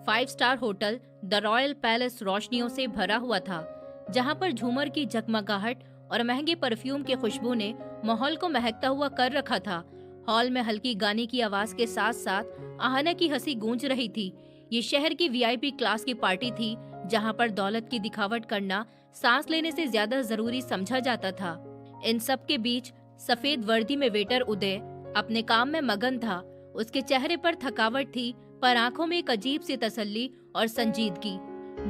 5 star hotel the royal palace रोशनियों से भरा हुआ था, जहां पर झूमर की जगमगाहट और महंगे परफ्यूम की खुशबू ने माहौल को महकता हुआ कर रखा था। हॉल में हल्की गाने की आवाज के साथ साथ आहाना की हंसी गूंज रही थी। ये शहर की वीआईपी क्लास की पार्टी थी, जहां पर दौलत की दिखावट करना सांस लेने से ज्यादा जरूरी समझा जाता था। इन सब के बीच सफेद वर्दी में वेटर उदय अपने काम में मगन था। उसके चेहरे पर थकावट थी, पर आंखों में एक अजीब सी तसल्ली और संजीदगी।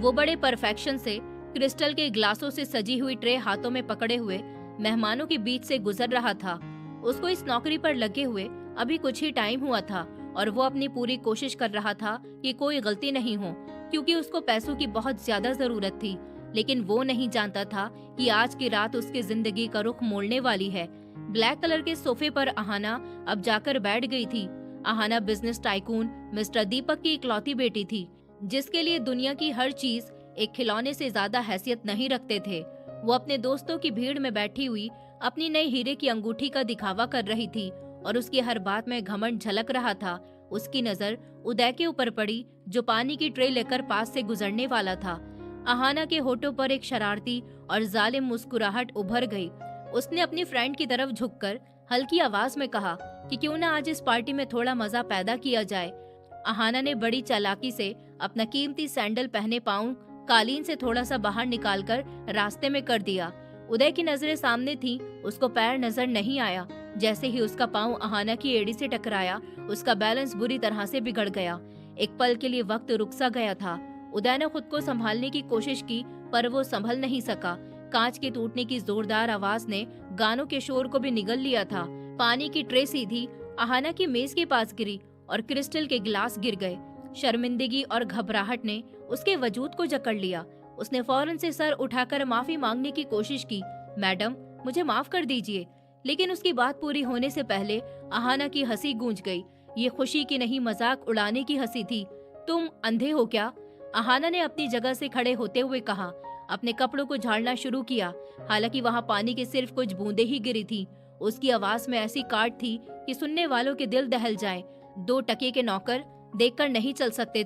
वो बड़े परफेक्शन से क्रिस्टल के ग्लासों से सजी हुई ट्रे हाथों में पकड़े हुए मेहमानों के बीच से गुजर रहा था। उसको इस नौकरी पर लगे हुए अभी कुछ ही टाइम हुआ था और वो अपनी पूरी कोशिश कर रहा था कि कोई गलती नहीं हो, क्योंकि उसको पैसों की बहुत ज्यादा जरूरत थी। लेकिन वो नहीं जानता था कि आज की रात उसकी जिंदगी का रुख मोड़ने वाली है। ब्लैक कलर के सोफे पर आहाना अब जाकर बैठ गई थी। आहाना बिजनेस टाइकून मिस्टर दीपक की इकलौती बेटी थी, जिसके लिए दुनिया की हर चीज एक खिलौने से ज्यादा हैसियत नहीं रखते थे। वो अपने दोस्तों की भीड़ में बैठी हुई अपनी नई हीरे की अंगूठी का दिखावा कर रही थी और उसकी हर बात में घमंड झलक रहा था। उसकी नजर उदय के ऊपर पड़ी, जो पानी की ट्रे लेकर पास से गुजरने वाला था। आहाना के होठों पर एक शरारती और जालिम मुस्कुराहट उभर गई। उसने अपनी फ्रेंड की तरफ झुककर हल्की आवाज में कहा कि क्यों ना आज इस पार्टी में थोड़ा मजा पैदा किया जाए। आहाना ने बड़ी चालाकी से अपना कीमती सैंडल पहने पाँव कालीन से थोड़ा सा बाहर निकालकर रास्ते में कर दिया। उदय की नजरें सामने थीं, उसको पैर नजर नहीं आया। जैसे ही उसका पाँव आहाना की एड़ी से टकराया, उसका बैलेंस बुरी तरह से बिगड़ गया। एक पल के लिए वक्त रुक सा गया था। उदय ने खुद को संभालने की कोशिश की, पर वो संभल नहीं सका। कांच के टूटने की जोरदार आवाज ने गानों के शोर को भी निगल लिया था। पानी की ट्रे सीधी आहाना की मेज के पास गिरी और क्रिस्टल के गिलास गिर गए। शर्मिंदगी और घबराहट ने उसके वजूद को जकड़ लिया। उसने फौरन से सर उठाकर माफी मांगने की कोशिश की। मैडम, मुझे माफ कर दीजिए। लेकिन उसकी बात पूरी होने से पहले आहाना की हंसी गूंज गई। ये खुशी की नहीं, मजाक उड़ाने की हंसी थी। तुम अंधे हो क्या? आहाना ने अपनी जगह से खड़े होते हुए कहा। अपने कपड़ों को झाड़ना शुरू किया, हालांकि वहाँ पानी की सिर्फ कुछ बूंदे ही गिरी थी। उसकी आवाज में ऐसी काट थी कि सुनने वालों के दिल दहल जाएं। 2 टके के नौकर, देखकर नहीं चल सकते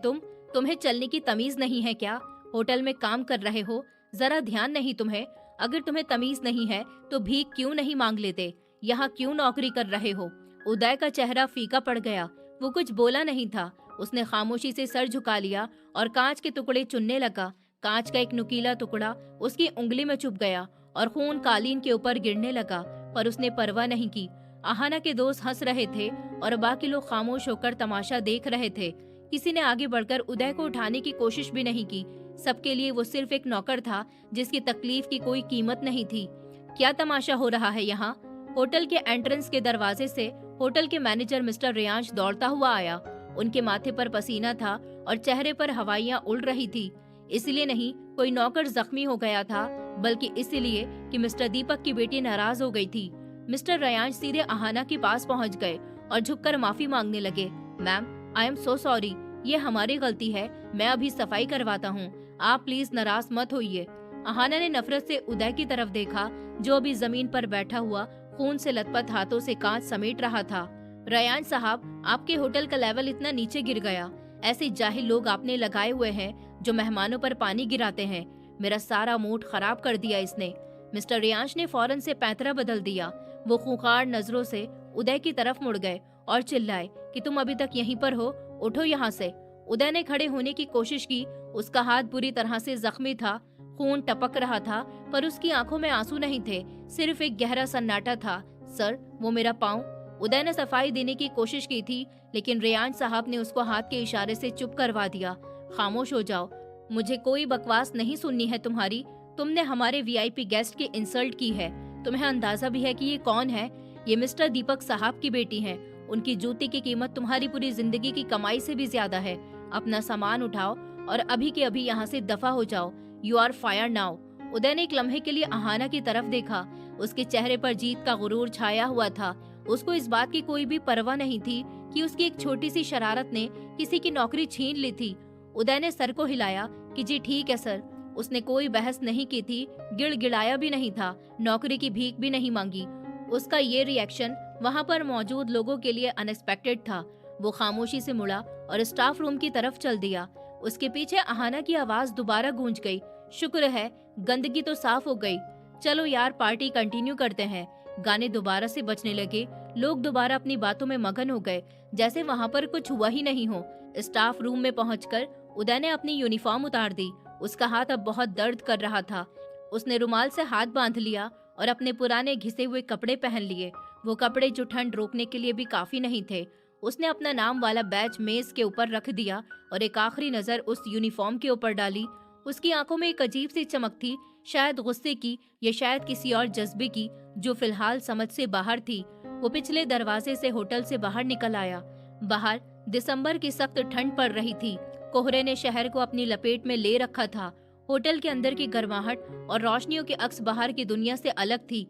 तुम्हें चलने की तमीज नहीं है क्या? होटल में काम कर रहे हो, जरा ध्यान नहीं तुम्हें? अगर तुम्हें तमीज नहीं है तो भीख क्यों नहीं मांग लेते? यहाँ क्यों नौकरी कर रहे हो? उदय का चेहरा फीका पड़ गया। वो कुछ बोला नहीं था। उसने खामोशी से सर झुका लिया और कांच के टुकड़े चुनने लगा। कांच का एक नुकीला टुकड़ा उसकी उंगली में चुभ गया और खून कालीन के ऊपर गिरने लगा, पर उसने परवाह नहीं की। आहाना के दोस्त हंस रहे थे और बाकी लोग खामोश होकर तमाशा देख रहे थे। किसी ने आगे बढ़कर उदय को उठाने की कोशिश भी नहीं की। सबके लिए वो सिर्फ एक नौकर था, जिसकी तकलीफ की कोई कीमत नहीं थी। क्या तमाशा हो रहा है यहाँ? होटल के एंट्रेंस के दरवाजे से होटल के मैनेजर मिस्टर रियांश दौड़ता हुआ आया। उनके माथे पर पसीना था और चेहरे पर हवाइयाँ उड़ रही थी। इसलिए नहीं कोई नौकर जख्मी हो गया था, बल्कि इसलिए कि मिस्टर दीपक की बेटी नाराज हो गई थी। मिस्टर रियांश सीधे आहाना के पास पहुंच गए और झुककर माफी मांगने लगे। Ma'am, I am so sorry, ये हमारी गलती है। मैं अभी सफाई करवाता हूँ, आप प्लीज नाराज मत होइए। आहाना ने नफरत से उदय की तरफ देखा, जो अभी जमीन पर बैठा हुआ खून से लथपथ हाथों से कांच समेट रहा था। रयान साहब, आपके होटल का लेवल इतना नीचे गिर गया। ऐसे जाहिल लोग आपने लगाए हुए हैं जो मेहमानों पर पानी गिराते हैं। मेरा सारा मूड खराब कर दिया इसने। मिस्टर रियांश ने फौरन से पैंतरा बदल दिया। वो खूंखार नजरों से उदय की तरफ मुड़ गए और चिल्लाए कि तुम अभी तक यहीं पर हो, उठो यहाँ से। उदय ने खड़े होने की कोशिश की। उसका हाथ बुरी तरह से जख्मी था, खून टपक रहा था, पर उसकी आंखों में आंसू नहीं थे, सिर्फ एक गहरा सन्नाटा था। सर, वो मेरा पाँव। उदय ने सफाई देने की कोशिश की थी, लेकिन रियान साहब ने उसको हाथ के इशारे से चुप करवा दिया। खामोश हो जाओ, मुझे कोई बकवास नहीं सुननी है तुम्हारी। तुमने हमारे वीआईपी गेस्ट की इंसल्ट की है। तुम्हें अंदाजा भी है कि ये कौन है? ये मिस्टर दीपक साहब की बेटी हैं। उनकी जूती की कीमत तुम्हारी पूरी जिंदगी की कमाई से भी ज्यादा है। अपना सामान उठाओ और अभी के अभी यहाँ से दफा हो जाओ। You are fire now. Uday ने एक लम्हे के लिए आहाना की तरफ देखा। उसके चेहरे पर जीत का गुरूर छाया हुआ था। उसको इस बात की कोई भी परवाह नहीं थी कि उसकी एक छोटी सी शरारत ने किसी की नौकरी छीन ली थी। उदय ने सर को हिलाया कि जी ठीक है सर। उसने कोई बहस नहीं की थी, गिड़गिड़ाया भी नहीं था, नौकरी की भीख भी नहीं मांगी। उसका ये रिएक्शन वहाँ पर मौजूद लोगों के लिए अनएक्सपेक्टेड था। वो खामोशी से मुड़ा और स्टाफ रूम की तरफ चल दिया। उसके पीछे अहाना की आवाज दोबारा गूंज गई। शुक्र है गंदगी तो साफ हो गई। चलो यार पार्टी कंटिन्यू करते हैं। गाने दोबारा से बजने लगे। लोग दोबारा अपनी बातों में मगन हो गए, जैसे वहाँ पर कुछ हुआ ही नहीं हो। स्टाफ रूम में पहुंचकर उदय ने अपनी यूनिफॉर्म उतार दी। उसका हाथ अब बहुत दर्द कर रहा था। उसने रुमाल से हाथ बांध लिया और अपने पुराने घिसे हुए कपड़े पहन लिए। वो कपड़े जो ठंड रोकने के लिए भी काफी नहीं थे। उसने अपना नाम वाला बैच मेज के ऊपर रख दिया और एक आखिरी नजर उस यूनिफॉर्म के ऊपर डाली। उसकी आंखों में एक अजीब सी चमक थी, शायद गुस्से की या शायद किसी और जज्बे की जो फिलहाल समझ से बाहर थी। वो पिछले दरवाजे से होटल से बाहर निकल आया। बाहर दिसंबर की सख्त ठंड पड़ रही थी। कोहरे ने शहर को अपनी लपेट में ले रखा था। होटल के अंदर की गर्माहट और रोशनियों के अक्स बाहर की दुनिया से अलग थी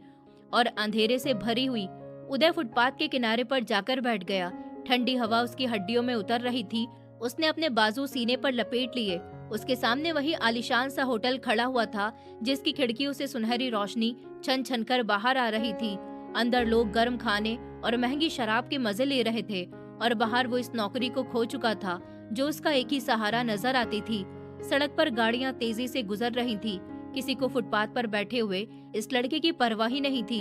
और अंधेरे से भरी हुई। उदय फुटपाथ के किनारे पर जाकर बैठ गया। ठंडी हवा उसकी हड्डियों में उतर रही थी। उसने अपने बाजू सीने पर लपेट लिए। उसके सामने वही आलीशान सा होटल खड़ा हुआ था, जिसकी खिड़कियों से सुनहरी रोशनी छन छन कर बाहर आ रही थी। अंदर लोग गर्म खाने और महंगी शराब के मजे ले रहे थे और बाहर वो इस नौकरी को खो चुका था जो उसका एक ही सहारा नजर आती थी। सड़क पर गाड़ियां तेजी से गुजर रही थी। किसी को फुटपाथ पर बैठे हुए इस लड़के की परवाह ही नहीं थी।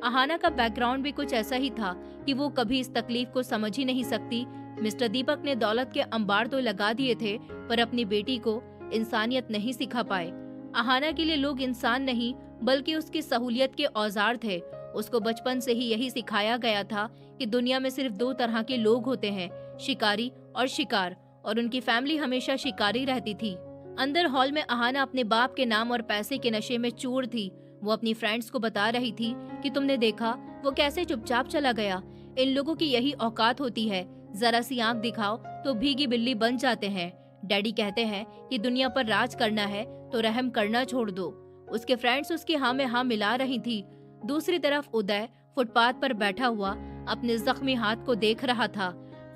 अहाना का बैकग्राउंड भी कुछ ऐसा ही था कि वो कभी इस तकलीफ को समझ ही नहीं सकती। मिस्टर दीपक ने दौलत के अंबार तो लगा दिए थे, पर अपनी बेटी को इंसानियत नहीं सिखा पाए। अहाना के लिए लोग इंसान नहीं बल्कि उसकी सहूलियत के औजार थे। उसको बचपन से ही यही सिखाया गया था कि दुनिया में सिर्फ दो तरह के लोग होते हैं, शिकारी और शिकार, और उनकी फैमिली हमेशा शिकारी रहती थी। अंदर हॉल में अहाना अपने बाप के नाम और पैसे के नशे में चूर थी। वो अपनी फ्रेंड्स को बता रही थी कि तुमने देखा वो कैसे चुपचाप चला गया। इन लोगों की यही औकात होती है, जरा सी आंख दिखाओ तो भीगी बिल्ली बन जाते हैं। डैडी कहते हैं कि दुनिया पर राज करना है तो रहम करना छोड़ दो। उसके फ्रेंड्स उसकी हाँ में हाँ मिला रही थी। दूसरी तरफ उदय फुटपाथ पर बैठा हुआ अपने जख्मी हाथ को देख रहा था।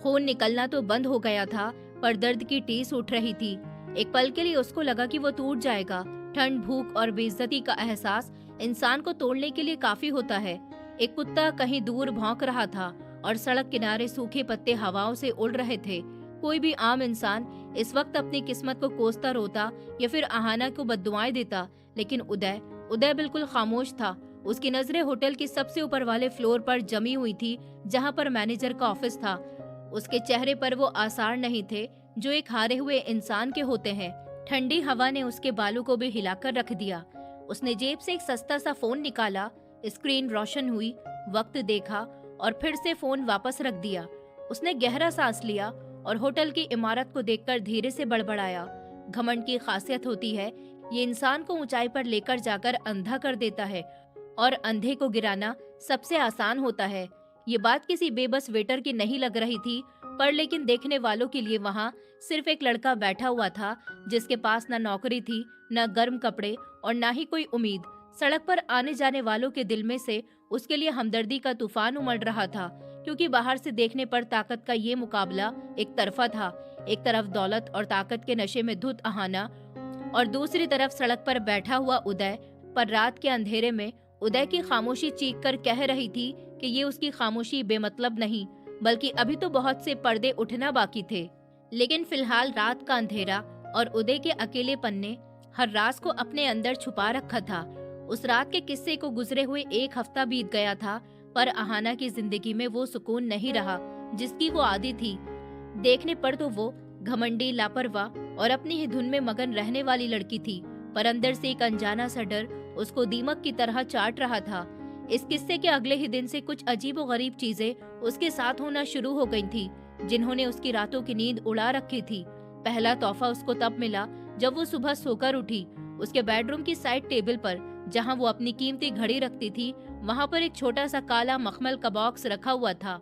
खून निकलना तो बंद हो गया था, पर दर्द की टीस उठ रही थी। एक पल के लिए उसको लगा कि वो टूट जाएगा। ठंड, भूख और बेइज्जती का एहसास इंसान को तोड़ने के लिए काफी होता है। एक कुत्ता कहीं दूर भौंक रहा था और सड़क किनारे सूखे पत्ते हवाओं से उड़ रहे थे। कोई भी आम इंसान इस वक्त अपनी किस्मत को कोसता रोता या फिर अहाना को बद्दुआएं देता, लेकिन उदय बिल्कुल खामोश था। उसकी नजरें होटल के सबसे ऊपर वाले फ्लोर पर जमी हुई थी, जहां पर मैनेजर का ऑफिस था। उसके चेहरे पर वो आसार नहीं थे जो एक हारे हुए इंसान के होते हैं। ठंडी हवा ने उसके बालों को भी हिलाकर रख दिया। उसने जेब से एक सस्ता सा फोन निकाला। स्क्रीन रोशन हुई, वक्त देखा और फिर से फोन वापस रख दिया। उसने गहरा सांस लिया और होटल की इमारत को देखकर धीरे से बड़बड़ाया। घमंड की खासियत होती है, ये इंसान को ऊंचाई पर लेकर जाकर अंधा कर देता है और अंधे को गिराना सबसे आसान होता है। ये बात किसी बेबस वेटर की नहीं लग रही थी, पर लेकिन देखने वालों के लिए वहाँ सिर्फ एक लड़का बैठा हुआ था जिसके पास न नौकरी थी, न गर्म कपड़े और न ही कोई उम्मीद। सड़क पर आने जाने वालों के दिल में से उसके लिए हमदर्दी का तूफान उमड़ रहा था, क्योंकि बाहर से देखने पर ताकत का ये मुकाबला एक तरफा था। एक तरफ दौलत और ताकत के नशे में धुत अहाना और दूसरी तरफ सड़क पर बैठा हुआ उदय। पर रात के अंधेरे में उदय की खामोशी चीख कर कह रही थी कि ये उसकी खामोशी बेमतलब नहीं, बल्कि अभी तो बहुत से पर्दे उठना बाकी थे। लेकिन फिलहाल रात का अंधेरा और उदय के अकेलेपन ने हर राज को अपने अंदर छुपा रखा था। उस रात के किस्से को गुजरे हुए एक हफ्ता बीत गया था, पर अहाना की जिंदगी में वो सुकून नहीं रहा जिसकी वो आदी थी। देखने पर तो वो घमंडी, लापरवाह और अपनी ही धुन में मगन रहने वाली लड़की थी, पर अंदर से एक अनजाना सा डर उसको दीमक की तरह चाट रहा था। इस किस्से के अगले ही दिन से कुछ अजीब और गरीब चीजें उसके साथ होना शुरू हो गई थी, जिन्होंने उसकी रातों की नींद उड़ा रखी थी। पहला तोहफा उसको तब मिला जब वो सुबह सोकर उठी। उसके बेडरूम की साइड टेबल पर, जहां वो अपनी कीमती घड़ी रखती थी, वहां पर एक छोटा सा काला मखमल का बॉक्स रखा हुआ था।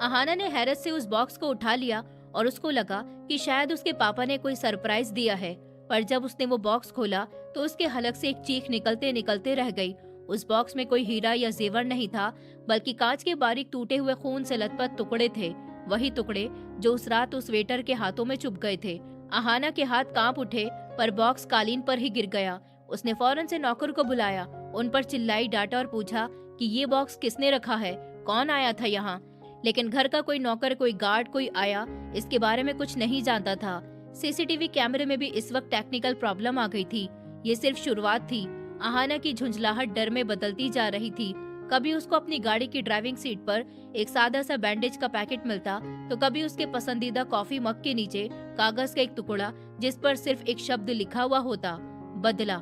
अहाना ने हैरत से उस बॉक्स को उठा लिया और उसको लगा कि शायद उसके पापा ने कोई सरप्राइज दिया है, पर जब उसने वो बॉक्स खोला तो उसके हलक से एक चीख निकलते निकलते रह गई। उस बॉक्स में कोई हीरा या जेवर नहीं था, बल्कि कांच के बारीक टूटे हुए खून से लथपथ टुकड़े थे, वही टुकड़े जो उस रात उस वेटर के हाथों में चुभ गए थे। अहाना के हाथ कांप उठे, पर बॉक्स कालीन पर ही गिर गया। उसने फौरन से नौकर को बुलाया, उन पर चिल्लाई, डांटा और पूछा कि ये बॉक्स किसने रखा है, कौन आया था यहाँ। लेकिन घर का कोई नौकर, कोई गार्ड, कोई आया, इसके बारे में कुछ नहीं जानता था। सीसीटीवी कैमरे में भी इस वक्त टेक्निकल प्रॉब्लम आ गई थी। ये सिर्फ शुरुआत थी। अहाना की झुंझलाहट डर में बदलती जा रही थी। कभी उसको अपनी गाड़ी की ड्राइविंग सीट पर एक सादा सा बैंडेज का पैकेट मिलता, तो कभी उसके पसंदीदा कॉफी मग के नीचे कागज का एक टुकड़ा जिस पर सिर्फ एक शब्द लिखा हुआ होता, बदला।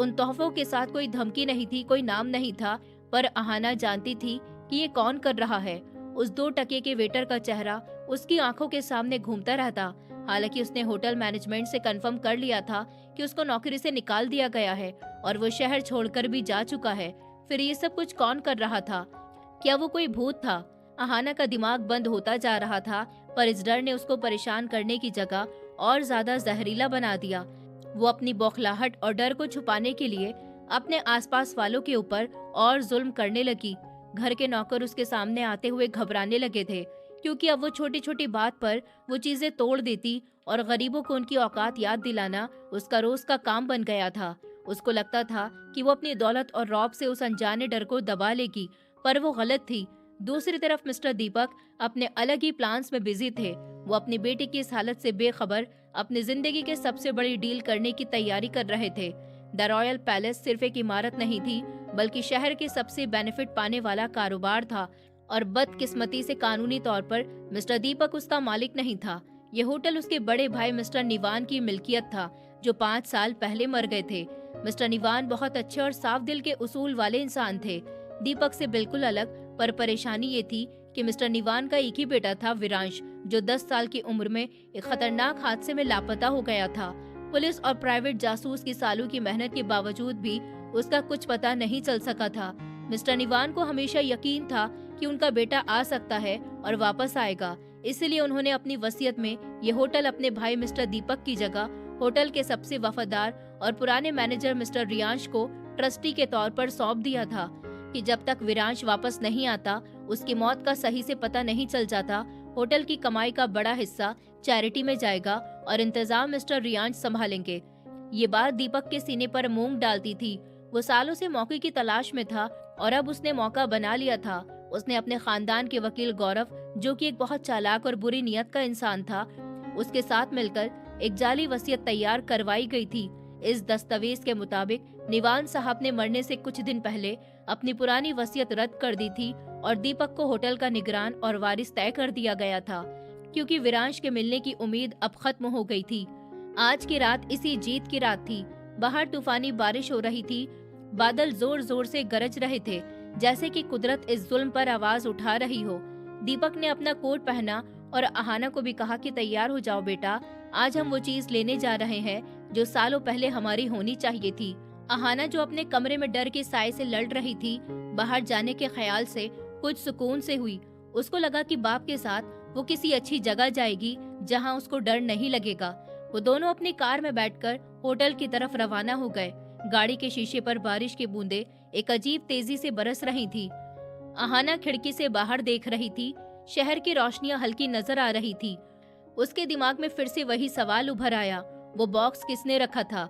उन तोहफों के साथ कोई धमकी नहीं थी, कोई नाम नहीं था, पर अहाना जानती थी कि ये कौन कर रहा है। उस 2 टके के वेटर का चेहरा उसकी आंखों के सामने घूमता रहता। हालांकि उसने होटल मैनेजमेंट से कंफर्म कर लिया था कि उसको नौकरी से निकाल दिया गया है और वो शहर छोड़कर भी जा चुका है। फिर ये सब कुछ कौन कर रहा था? क्या वो कोई भूत था? अहाना का दिमाग बंद होता जा रहा था, पर इस डर ने उसको परेशान करने की जगह और ज्यादा जहरीला बना दिया। वो अपनी बौखलाहट और डर को छुपाने के लिए अपने आसपास वालों के ऊपर और जुल्म करने लगी। घर के नौकर उसके सामने आते हुए घबराने लगे थे, क्योंकि अब वो छोटी छोटी बात पर वो चीजें तोड़ देती और गरीबों को उनकी औकात याद दिलाना उसका रोज का काम बन गया था। उसको लगता था कि वो अपनी दौलत और रौब से उस अनजाने डर को दबा लेगी, पर वो गलत थी। दूसरी तरफ मिस्टर दीपक अपने अलग ही प्लान्स में बिजी थे। वो अपनी बेटी की इस हालत से बेखबर अपनी जिंदगी के सबसे बड़ी डील करने की तैयारी कर रहे थे। द रॉयल पैलेस सिर्फ एक इमारत नहीं थी, बल्कि शहर के सबसे बेनिफिट पाने वाला कारोबार था, और बदकिस्मती से कानूनी तौर पर मिस्टर दीपक उसका मालिक नहीं था। ये होटल उसके बड़े भाई मिस्टर निवान की मिल्कियत था, जो 5 साल पहले मर गए थे। मिस्टर निवान बहुत अच्छे और साफ दिल के उसूल वाले इंसान थे, दीपक से बिल्कुल अलग। पर परेशानी ये थी कि मिस्टर निवान का एक ही बेटा था, विरांश, जो 10 साल की उम्र में एक खतरनाक हादसे में लापता हो गया था। पुलिस और प्राइवेट जासूस की सालों की मेहनत के बावजूद भी उसका कुछ पता नहीं चल सका था। मिस्टर निवान को हमेशा यकीन था कि उनका बेटा आ सकता है और वापस आएगा, इसलिए उन्होंने अपनी वसीयत में ये होटल अपने भाई मिस्टर दीपक की जगह होटल के सबसे वफादार और पुराने मैनेजर मिस्टर रियांश को ट्रस्टी के तौर पर सौंप दिया था कि जब तक विरांश वापस नहीं आता, उसकी मौत का सही से पता नहीं चल जाता, होटल की कमाई का बड़ा हिस्सा चैरिटी में जाएगा और इंतजाम मिस्टर रियांश संभालेंगे। ये बात दीपक के सीने पर मूंग डालती थी। वो सालों से मौके की तलाश में था और अब उसने मौका बना लिया था। उसने अपने खानदान के वकील गौरव, जो कि एक बहुत चालाक और बुरी नियत का इंसान था, उसके साथ मिलकर एक जाली वसीयत तैयार करवाई गई थी। इस दस्तावेज के मुताबिक निवान साहब ने मरने से कुछ दिन पहले अपनी पुरानी वसीयत रद्द कर दी थी और दीपक को होटल का निगरान और वारिस तय कर दिया गया था, क्योंकि विरांश के मिलने की उम्मीद अब खत्म हो गई थी। आज की रात इसी जीत की रात थी। बाहर तूफानी बारिश हो रही थी, बादल जोर जोर से गरज रहे थे, जैसे कि कुदरत इस जुल्म पर आवाज उठा रही हो। दीपक ने अपना कोट पहना और अहाना को भी कहा कि तैयार हो जाओ बेटा, आज हम वो चीज लेने जा रहे हैं जो सालों पहले हमारी होनी चाहिए थी। अहाना, जो अपने कमरे में डर के साए से लड़ रही थी, बाहर जाने के ख्याल से कुछ सुकून से हुई। उसको लगा कि बाप के साथ वो किसी अच्छी जगह जाएगी जहां उसको डर नहीं लगेगा। वो दोनों अपनी कार में बैठकर होटल की तरफ रवाना हो गए। गाड़ी के शीशे पर बारिश की बूंदें एक अजीब तेजी से बरस रही थी। अहाना खिड़की से बाहर देख रही थी। शहर की रोशनियां हल्की नजर आ रही थी। उसके दिमाग में फिर से वही सवाल उभर आया, वो बॉक्स किसने रखा था?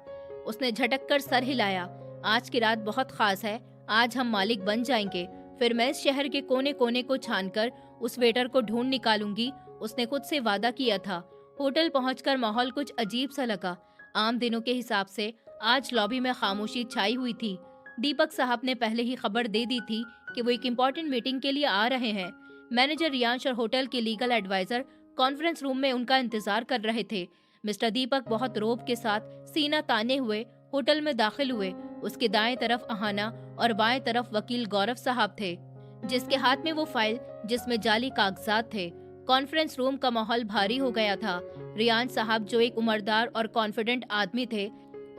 उसने झटक कर सर हिलाया। आज की रात बहुत खास है, आज हम मालिक बन जाएंगे। फिर मैं इस शहर के कोने कोने को छानकर उस वेटर को ढूंढ निकालूंगी, उसने खुद से वादा किया था। होटल पहुंचकर माहौल कुछ अजीब सा लगा। आम दिनों के हिसाब से आज लॉबी में खामोशी छाई हुई थी। दीपक साहब ने पहले ही खबर दे दी थी कि वो एक इम्पोर्टेंट मीटिंग के लिए आ रहे हैं। मैनेजर रियांश और होटल के लीगल एडवाइजर कॉन्फ्रेंस रूम में उनका इंतजार कर रहे थे। मिस्टर दीपक बहुत रौब के साथ सीना ताने हुए होटल में दाखिल हुए। उसके दाएं तरफ अहाना और बाएं तरफ वकील गौरव साहब थे, जिसके हाथ में वो फाइल जिसमें जाली कागजात थे। कॉन्फ्रेंस रूम का माहौल भारी हो गया था। रियांश साहब, जो एक उम्रदार और कॉन्फिडेंट आदमी थे,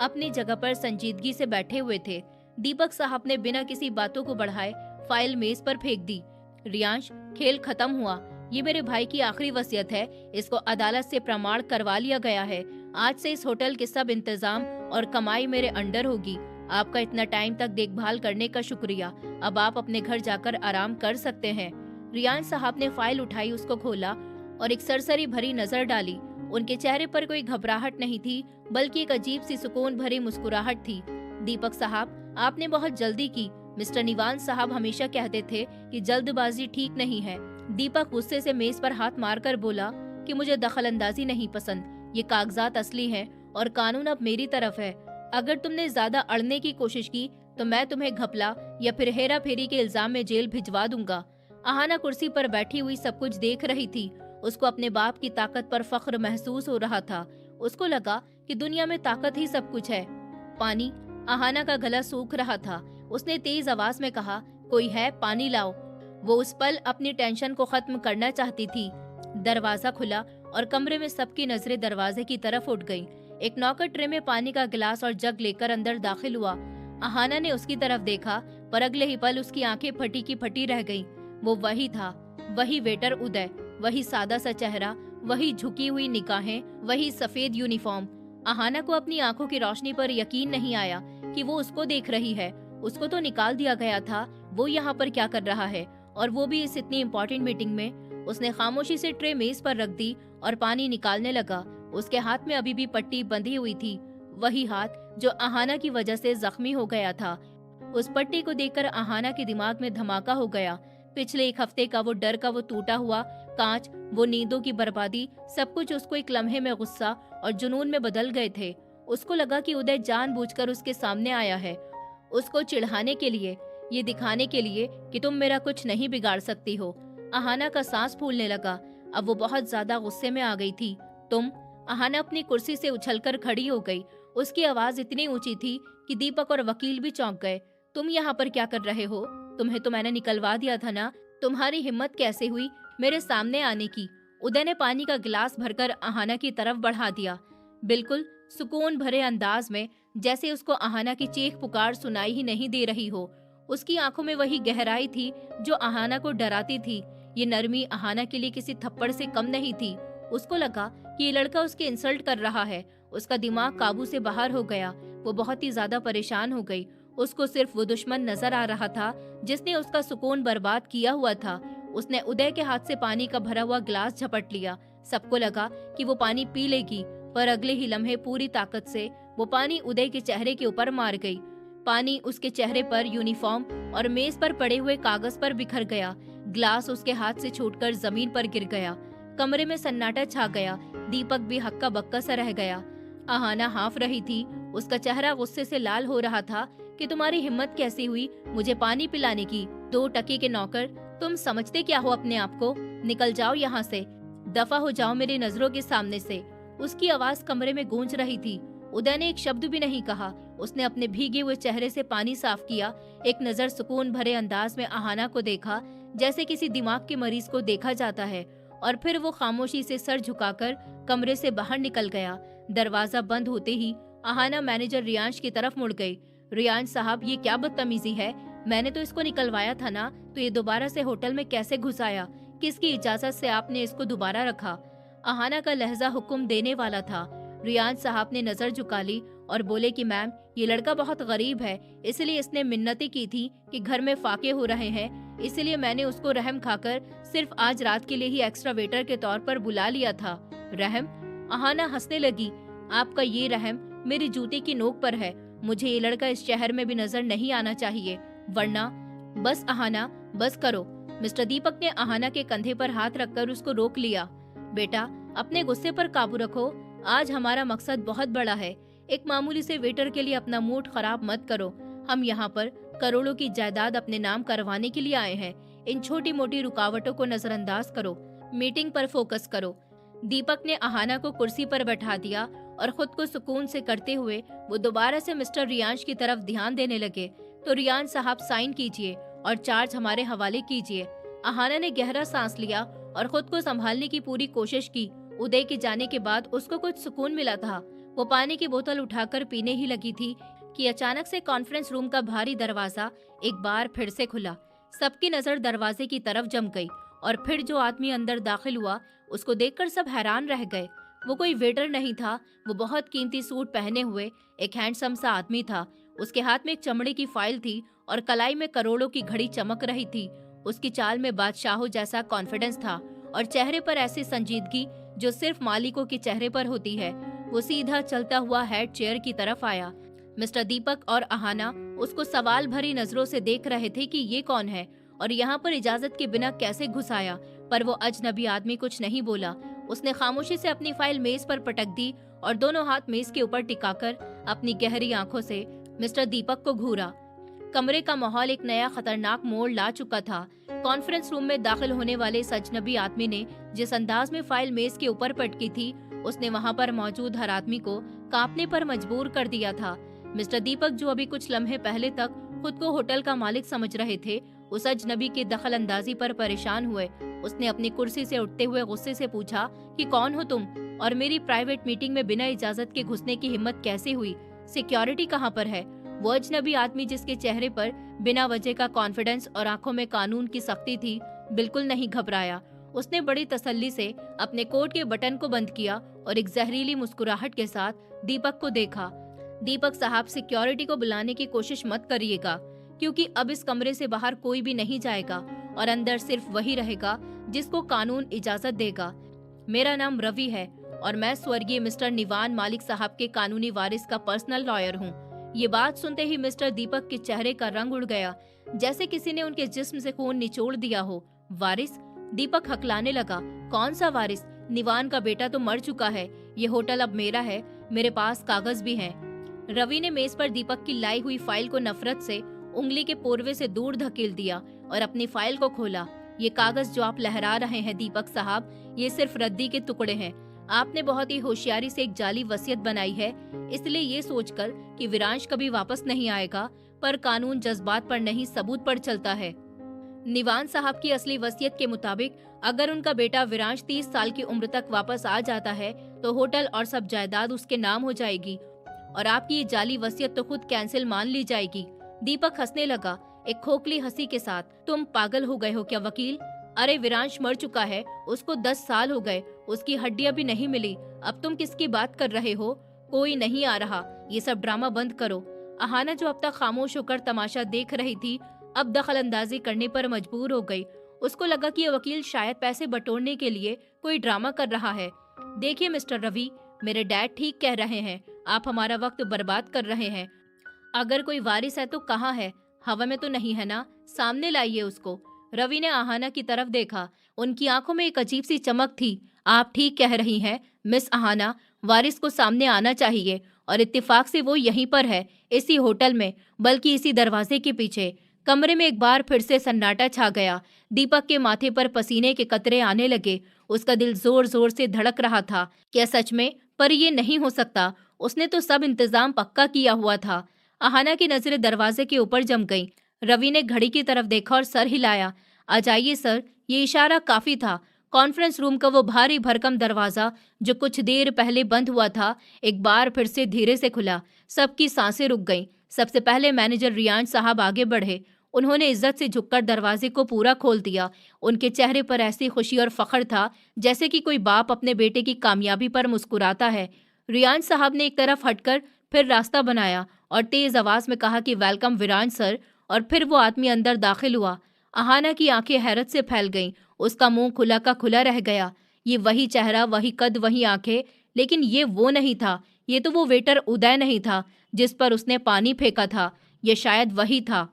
अपनी जगह पर संजीदगी से बैठे हुए थे। दीपक साहब ने बिना किसी बातों को बढ़ाए फाइल मेज पर फेंक दी। रियांश, खेल खत्म हुआ। ये मेरे भाई की आखिरी वसीयत है, इसको अदालत से प्रमाण करवा लिया गया है। आज से इस होटल के सब इंतजाम और कमाई मेरे अंडर होगी। आपका इतना टाइम तक देखभाल करने का शुक्रिया। अब आप अपने घर जाकर आराम कर सकते हैं। रियांश साहब ने फाइल उठाई, उसको खोला और एक सरसरी भरी नजर डाली। उनके चेहरे पर कोई घबराहट नहीं थी, बल्कि एक अजीब सी सुकून भरी मुस्कुराहट थी। दीपक साहब, आपने बहुत जल्दी की। मिस्टर निवान साहब हमेशा कहते थे कि जल्दबाजी ठीक नहीं है। दीपक गुस्से से मेज पर हाथ मारकर बोला कि मुझे दखल अंदाजी नहीं पसंद। ये कागजात असली हैं और कानून अब मेरी तरफ है। अगर तुमने ज्यादा अड़ने की कोशिश की तो मैं तुम्हें घपला या फिर हेरा फेरी के इल्जाम में जेल भिजवा दूंगा। अहाना कुर्सी पर बैठी हुई सब कुछ देख रही थी। उसको अपने बाप की ताकत पर फख्र महसूस हो रहा था। उसको लगा कि दुनिया में ताकत ही सब कुछ है। पानी। अहाना का गला सूख रहा था। उसने तेज आवाज में कहा, कोई है, पानी लाओ। वो उस पल अपनी टेंशन को खत्म करना चाहती थी। दरवाजा खुला और कमरे में सबकी नजरें दरवाजे की तरफ उठ गईं। एक नौकर ट्रे में पानी का गिलास और जग लेकर अंदर दाखिल हुआ। अहाना ने उसकी तरफ देखा, पर अगले ही पल उसकी आंखें फटी की फटी रह गईं। वो वही था, वही वेटर उदय, वही सादा सा चेहरा, वही झुकी हुई निगाहें, वही सफेद यूनिफॉर्म। अहाना को अपनी आंखों की रोशनी पर यकीन नहीं आया कि वो उसको देख रही है। उसको तो निकाल दिया गया था, वो यहाँ पर क्या कर रहा है, और वो भी इस इतनी इम्पोर्टेंट मीटिंग में। उसने खामोशी से ट्रे मेज पर रख दी और पानी निकालने लगा। उसके हाथ में अभी भी पट्टी बंधी हुई थी, वही हाथ जो अहाना की वजह से जख्मी हो गया था। उस पट्टी को देखकर अहाना के दिमाग में धमाका हो गया। पिछले एक हफ्ते का वो डर का वो टूटा हुआ कांच, वो नींदों की बर्बादी, सब कुछ उसको एक लम्हे में गुस्सा और जुनून में बदल गए थे। उसको लगा कि उदय जानबूझकर उसके सामने आया है, उसको चिढ़ाने के लिए, ये दिखाने के लिए कि तुम मेरा कुछ नहीं बिगाड़ सकती हो। अहाना का सांस फूलने लगा। अब वो बहुत ज्यादा गुस्से में आ गई थी। तुम। अहाना अपनी कुर्सी से उछलकर खड़ी हो गई। उसकी आवाज इतनी ऊंची थी कि दीपक और वकील भी चौंक गए। तुम यहाँ पर क्या कर रहे हो? तुम्हें तो मैंने निकलवा दिया था ना। तुम्हारी हिम्मत कैसे हुई मेरे सामने आने की? उदय ने पानी का गिलास भरकर अहाना की तरफ बढ़ा दिया, बिल्कुल सुकून भरे अंदाज में, जैसे उसको अहाना की चीख पुकार सुनाई ही नहीं दे रही हो। उसकी आंखों में वही गहराई थी जो अहाना को डराती थी। ये नरमी अहाना के लिए किसी थप्पड़ से कम नहीं थी। उसको लगा कि ये लड़का उसके इंसल्ट कर रहा है। उसका दिमाग काबू से बाहर हो गया। वो बहुत ही ज्यादा परेशान हो गई। उसको सिर्फ वो दुश्मन नजर आ रहा था जिसने उसका सुकून बर्बाद किया हुआ था। उसने उदय के हाथ से पानी का भरा हुआ गिलास झपट लिया। सबको लगा कि वो पानी पी लेगी, पर अगले ही लम्हे पूरी ताकत से वो पानी उदय के चेहरे के ऊपर मार गई। पानी उसके चेहरे पर, यूनिफॉर्म और मेज पर पड़े हुए कागज पर बिखर गया। ग्लास उसके हाथ से छूटकर जमीन पर गिर गया। कमरे में सन्नाटा छा गया। दीपक भी हक्का बक्का सा रह गया। अहाना हाँफ रही थी। उसका चेहरा गुस्से से लाल हो रहा था कि तुम्हारी हिम्मत कैसी हुई मुझे पानी पिलाने की? 2 टके के नौकर, तुम समझते क्या हो अपने आप को? निकल जाओ यहाँ से, दफा हो जाओ मेरी नजरों के सामने से। उसकी आवाज कमरे में गूंज रही थी। उदय ने एक शब्द भी नहीं कहा। उसने अपने भीगे हुए चेहरे से पानी साफ किया। एक नजर सुकून भरे अंदाज में अहाना को देखा, जैसे किसी दिमाग के मरीज को देखा जाता है, और फिर वो खामोशी से सर झुकाकर कमरे से बाहर निकल गया। दरवाजा बंद होते ही अहाना मैनेजर रियांश की तरफ मुड़ गई। रियांश साहब, ये क्या बदतमीजी है? मैंने तो इसको निकलवाया था ना, तो ये दोबारा से होटल में कैसे घुस आया? किसकी इजाजत से आपने इसको दोबारा रखा? अहाना का लहजा हुक्म देने वाला था। रियांश साहब ने नजर झुका ली और बोले कि मैम, ये लड़का बहुत गरीब है, इसलिए इसने मिन्नतें की थी कि घर में फाके हो रहे हैं, इसलिए मैंने उसको रहम खाकर सिर्फ आज रात के लिए ही एक्स्ट्रा वेटर के तौर पर बुला लिया था। रहम? अहाना हंसने लगी। आपका ये रहम मेरी जूते की नोक पर है। मुझे ये लड़का इस शहर में भी नजर नहीं आना चाहिए, वरना। बस अहाना, बस करो। मिस्टर दीपक ने अहाना के कंधे पर हाथ रखकर उसको रोक लिया। बेटा, अपने गुस्से पर काबू रखो। आज हमारा मकसद बहुत बड़ा है। एक मामूली से वेटर के लिए अपना मूड खराब मत करो। हम यहाँ पर करोड़ों की जायदाद अपने नाम करवाने के लिए आए हैं। इन छोटी मोटी रुकावटों को नजरअंदाज करो, मीटिंग पर फोकस करो। दीपक ने अहाना को कुर्सी पर बैठा दिया और खुद को सुकून से करते हुए वो दोबारा से मिस्टर रियांश की तरफ ध्यान देने लगे। तो रियांश साहब, साइन कीजिए और चार्ज हमारे हवाले कीजिए। अहाना ने गहरा सांस लिया और खुद को संभालने की पूरी कोशिश की। उदय के जाने के बाद उसको कुछ सुकून मिला था। वो पानी की बोतल उठाकर पीने ही लगी थी कि अचानक से कॉन्फ्रेंस रूम का भारी दरवाजा एक बार फिर से खुला। सबकी नजर दरवाजे की तरफ जम गई और फिर जो आदमी अंदर दाखिल हुआ उसको देखकर सब हैरान रह गए। वो कोई वेटर नहीं था, वो बहुत कीमती सूट पहने हुए एक हैंडसम सा आदमी था। उसके हाथ में एक चमड़े की फाइल थी और कलाई में करोड़ों की घड़ी चमक रही थी। उसकी चाल में बादशाहों जैसा कॉन्फिडेंस था और चेहरे पर ऐसी संजीदगी जो सिर्फ मालिकों के चेहरे पर होती है। वो सीधा चलता हुआ हेड चेयर की तरफ आया। मिस्टर दीपक और अहाना उसको सवाल भरी नजरों से देख रहे थे कि ये कौन है और यहाँ पर इजाजत के बिना कैसे घुस आया, पर वो अजनबी आदमी कुछ नहीं बोला। उसने खामोशी से अपनी फाइल मेज पर पटक दी और दोनों हाथ मेज के ऊपर टिकाकर अपनी गहरी आंखों से मिस्टर दीपक को घूरा। कमरे का माहौल एक नया खतरनाक मोड़ ला चुका था। कॉन्फ्रेंस रूम में दाखिल होने वाले इस अजनबी आदमी ने जिस अंदाज में फाइल मेज के ऊपर पटकी थी, उसने वहां पर मौजूद हर आदमी को कांपने पर मजबूर कर दिया था। मिस्टर दीपक, जो अभी कुछ लम्हे पहले तक खुद को होटल का मालिक समझ रहे थे, उस अजनबी की दखल अंदाजी पर परेशान हुए। उसने अपनी कुर्सी से उठते हुए गुस्से से पूछा कि कौन हो तुम और मेरी प्राइवेट मीटिंग में बिना इजाजत के घुसने की हिम्मत कैसे हुई? सिक्योरिटी कहाँ पर है? वो अजनबी आदमी, जिसके चेहरे पर बिना वजह का कॉन्फिडेंस और आंखों में कानून की सख्ती थी, बिल्कुल नहीं घबराया। उसने बड़ी तसल्ली से अपने कोट के बटन को बंद किया और एक जहरीली मुस्कुराहट के साथ दीपक को देखा। दीपक साहब, सिक्योरिटी को बुलाने की कोशिश मत करिएगा, क्योंकि अब इस कमरे से बाहर कोई भी नहीं जाएगा और अंदर सिर्फ वही रहेगा जिसको कानून इजाजत देगा। मेरा नाम रवि है और मैं स्वर्गीय मिस्टर निवान मालिक साहब के कानूनी वारिस का पर्सनल लॉयर हूँ। ये बात सुनते ही मिस्टर दीपक के चेहरे का रंग उड़ गया, जैसे किसी ने उनके जिस्म से खून निचोड़ दिया हो। वारिस? दीपक हकलाने लगा। कौन सा वारिस? निवान का बेटा तो मर चुका है। ये होटल अब मेरा है, मेरे पास कागज भी हैं। रवि ने मेज पर दीपक की लाई हुई फाइल को नफरत से उंगली के पोरवे से दूर धकेल दिया और अपनी फाइल को खोला। ये कागज जो आप लहरा रहे हैं दीपक साहब, ये सिर्फ रद्दी के टुकड़े हैं। आपने बहुत ही होशियारी से एक जाली वसीयत बनाई है, इसलिए ये सोचकर कि विरांश कभी वापस नहीं आएगा, पर कानून जज्बात पर नहीं सबूत पर चलता है। निवान साहब की असली वसीयत के मुताबिक अगर उनका बेटा विरांश 30 साल की उम्र तक वापस आ जाता है तो होटल और सब जायदाद उसके नाम हो जाएगी और आपकी ये जाली वसीयत तो खुद कैंसिल मान ली जाएगी। दीपक हंसने लगा, एक खोखली हंसी के साथ। तुम पागल हो गए हो क्या वकील? अरे विरांश मर चुका है, उसको 10 साल हो गए, उसकी हड्डियां भी नहीं मिली। अब तुम किसकी बात कर रहे हो? कोई नहीं आ रहा, ये सब ड्रामा बंद करो। अहाना, जो अब तक खामोश होकर तमाशा देख रही थी, अब दखल अंदाजी करने पर मजबूर हो गई। उसको लगा कि ये वकील शायद पैसे बटोरने के लिए कोई ड्रामा कर रहा है। देखिए मिस्टर रवि, मेरे डैड ठीक कह रहे हैं, आप हमारा वक्त बर्बाद कर रहे हैं। अगर कोई वारिस है तो कहाँ है? हवा में तो नहीं है ना? सामने लाइए उसको। रवि ने आहाना की तरफ देखा, उनकी आंखों में एक अजीब सी चमक थी। आप ठीक कह रही हैं मिस आहाना, वारिस को सामने आना चाहिए और इत्तेफाक से वो यहीं पर है, इसी होटल में, बल्कि इसी दरवाजे के पीछे। कमरे में एक बार फिर से सन्नाटा छा गया। दीपक के माथे पर पसीने के कतरे आने लगे। उसका दिल जोर जोर से धड़क रहा था। क्या सच में? पर ये नहीं हो सकता, उसने तो सब इंतजाम पक्का किया हुआ था। आहाना की नजरें दरवाजे के ऊपर जम गईं। रवि ने घड़ी की तरफ देखा और सर हिलाया। आ जाइए सर। ये इशारा काफी था। कॉन्फ्रेंस रूम का वो भारी भरकम दरवाजा जो कुछ देर पहले बंद हुआ था, एक बार फिर से धीरे से खुला। सबकी सांसें रुक गईं। सबसे पहले मैनेजर रियान साहब आगे बढ़े। उन्होंने इज्जत से झुककर दरवाजे को पूरा खोल दिया। उनके चेहरे पर ऐसी खुशी और फख्र था जैसे कि कोई बाप अपने बेटे की कामयाबी पर मुस्कुराता है। रियान साहब ने एक तरफ हटकर फिर रास्ता बनाया और तेज आवाज में कहा कि वेलकम विरान सर, और फिर वो आदमी अंदर दाखिल हुआ। आहाना की आंखें हैरत से फैल गईं। उसका मुंह खुला का खुला रह गया। ये वही चेहरा, वही कद, वही आंखें, लेकिन ये वो नहीं था। ये तो वो वेटर उदय नहीं था जिस पर उसने पानी फेंका था। ये शायद वही था।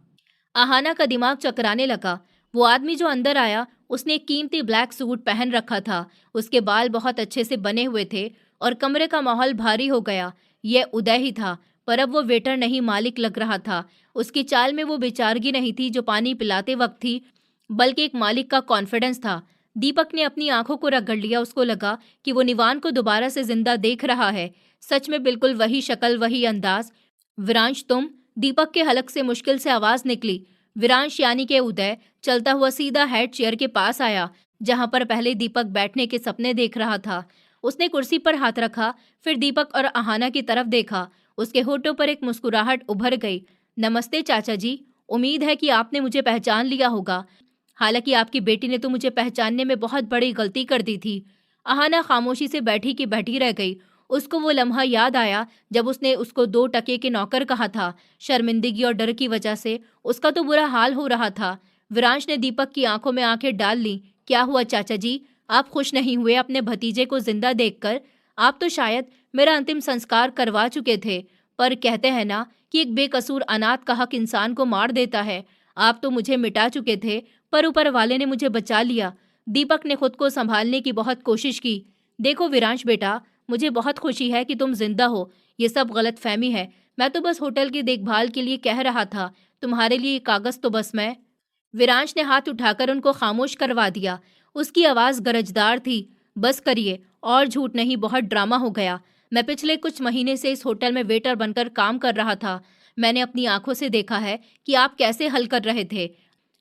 आहाना का दिमाग चकराने लगा। वो आदमी जो अंदर आया, उसने एक कीमती ब्लैक सूट पहन रखा था। उसके बाल बहुत अच्छे से बने हुए थे और कमरे का माहौल भारी हो गया। यह उदय ही था, पर अब वो वेटर नहीं, मालिक लग रहा था। उसकी चाल में वो बेचारगी नहीं थी जो पानी पिलाते वक्त थी, बल्कि एक मालिक का कॉन्फिडेंस था। दीपक ने अपनी आंखों को रगड़ लिया। उसको लगा कि वो निवान को दोबारा से जिंदा देख रहा है। सच में बिल्कुल वही शक्ल, वही अंदाज। विरांश तुम? दीपक के हलक से मुश्किल से आवाज निकली। विरांश यानी के उदय चलता हुआ सीधा हेड चेयर के पास आया, जहां पर पहले दीपक बैठने के सपने देख रहा था। उसने कुर्सी पर हाथ रखा, फिर दीपक और आहाना की तरफ देखा। उसके होठों पर एक मुस्कुराहट उभर गई। नमस्ते चाचा जी, उम्मीद है कि आपने मुझे पहचान लिया होगा। हालांकि आपकी बेटी ने तो मुझे पहचानने में बहुत बड़ी गलती कर दी थी। आहाना खामोशी से बैठी की बैठी रह गई। उसको वो लम्हा याद आया जब उसने उसको 2 टके के नौकर कहा था। शर्मिंदगी और डर की वजह से उसका तो बुरा हाल हो रहा था। विरांश ने दीपक की आंखों में आंखें डाल ली। क्या हुआ चाचा जी? आप खुश नहीं हुए अपने भतीजे को जिंदा देखकर? आप तो शायद मेरा अंतिम संस्कार करवा चुके थे, पर कहते हैं ना कि एक बेकसूर अनाथ का हक इंसान को मार देता है। आप तो मुझे मिटा चुके थे, पर ऊपर वाले ने मुझे बचा लिया। दीपक ने खुद को संभालने की बहुत कोशिश की। देखो विरांश बेटा, मुझे बहुत खुशी है कि तुम जिंदा हो। ये सब गलतफहमी है। मैं तो बस होटल की देखभाल के लिए कह रहा था। तुम्हारे लिए ये कागज तो बस मैं। विरांश ने हाथ उठाकर उनको खामोश करवा दिया। उसकी आवाज गरजदार थी। बस करिए, और झूठ नहीं, बहुत ड्रामा हो गया। मैं पिछले कुछ महीने से इस होटल में वेटर बनकर काम कर रहा था। मैंने अपनी आंखों से देखा है कि आप कैसे हल कर रहे थे।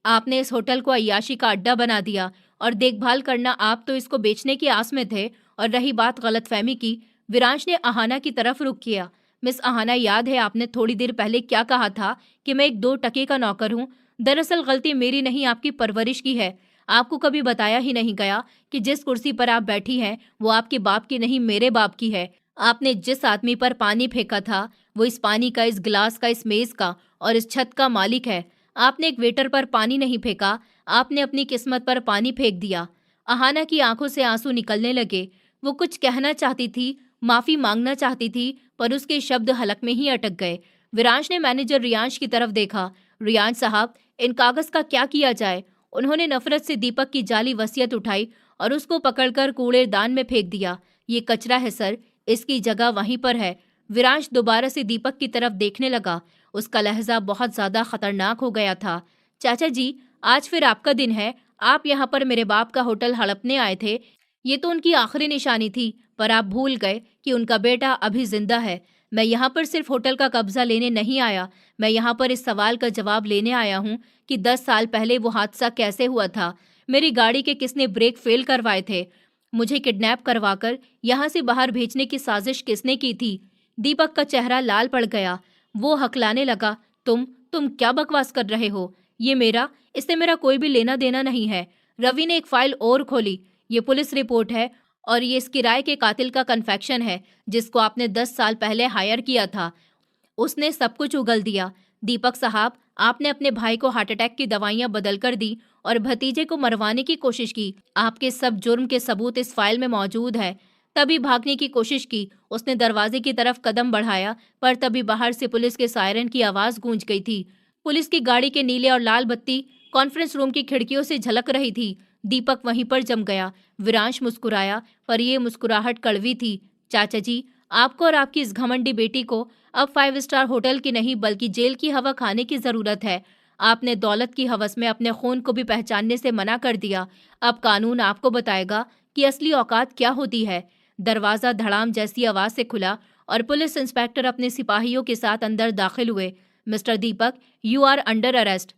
आपने इस होटल को अय्याशी का अड्डा बना दिया, और देखभाल करना आप तो इसको बेचने की आस में थे। और रही बात गलतफहमी की, विरांश ने अहाना की तरफ रुख किया। मिस अहाना, याद है आपने थोड़ी देर पहले क्या कहा था कि मैं एक 2 टके का नौकर हूँ? दरअसल गलती मेरी नहीं, आपकी परवरिश की है। आपको कभी बताया ही नहीं गया कि जिस कुर्सी पर आप बैठी हैं वो आपके बाप की नहीं, मेरे बाप की है। आपने जिस आदमी पर पानी फेंका था वो इस पानी का, इस गिलास का, इस मेज का और इस छत का मालिक है। आपने एक वेटर पर पानी नहीं फेंका, आपने अपनी किस्मत पर पानी फेंक दिया। अहाना की आंखों से आंसू निकलने लगे। वो कुछ कहना चाहती थी, माफी मांगना चाहती थी, पर उसके शब्द हलक में ही अटक गए। विरांश ने मैनेजर रियांश की तरफ देखा। रियांश साहब, इन कागज का क्या किया जाए? उन्होंने नफरत से दीपक की जाली वसीयत उठाई और उसको पकड़कर कूड़ेदान में फेंक दिया। ये कचरा है सर, इसकी जगह वहीं पर है। विरांश दोबारा से दीपक की तरफ देखने लगा। उसका लहजा बहुत ज्यादा खतरनाक हो गया था। चाचा जी, आज फिर आपका दिन है। आप यहाँ पर मेरे बाप का होटल हड़पने आए थे। ये तो उनकी आखिरी निशानी थी, पर आप भूल गए कि उनका बेटा अभी जिंदा है। मैं यहाँ पर सिर्फ होटल का कब्जा लेने नहीं आया, मैं यहाँ पर इस सवाल का जवाब लेने आया हूँ कि 10 साल पहले वो हादसा कैसे हुआ था। मेरी गाड़ी के किसने ब्रेक फेल करवाए थे? मुझे किडनैप करवाकर यहाँ से बाहर भेजने की साजिश किसने की थी? दीपक का चेहरा लाल पड़ गया। वो हकलाने लगा। तुम क्या बकवास कर रहे हो? ये मेरा, इससे मेरा कोई भी लेना देना नहीं है। रवि ने एक फाइल और खोली। ये पुलिस रिपोर्ट है, और ये इस किराए के कातिल का कन्फेक्शन है जिसको आपने 10 साल पहले हायर किया था। उसने सब कुछ उगल दिया। दीपक साहब, आपने अपने भाई को हार्ट अटैक की दवाइयां बदल कर दी और भतीजे को मरवाने की कोशिश की। आपके सब जुर्म के सबूत इस फाइल में मौजूद है। तभी भागने की कोशिश की। उसने दरवाजे की तरफ कदम बढ़ाया, पर तभी बाहर से पुलिस के सायरन की आवाज गूंज गई थी। पुलिस की गाड़ी के नीले और लाल बत्ती कॉन्फ्रेंस रूम की खिड़कियों से झलक रही थी। दीपक वहीं पर जम गया। विरांश मुस्कुराया, पर यह मुस्कुराहट कड़वी थी। चाचा जी, आपको और आपकी इस घमंडी बेटी को अब 5 स्टार होटल की नहीं बल्कि जेल की हवा खाने की जरूरत है। आपने दौलत की हवस में अपने खून को भी पहचानने से मना कर दिया। अब कानून आपको बताएगा कि असली औकात क्या होती है। दरवाजा धड़ाम जैसी आवाज से खुला और पुलिस इंस्पेक्टर अपने सिपाहियों के साथ अंदर दाखिल हुए। Mister Deepak, you are under arrest.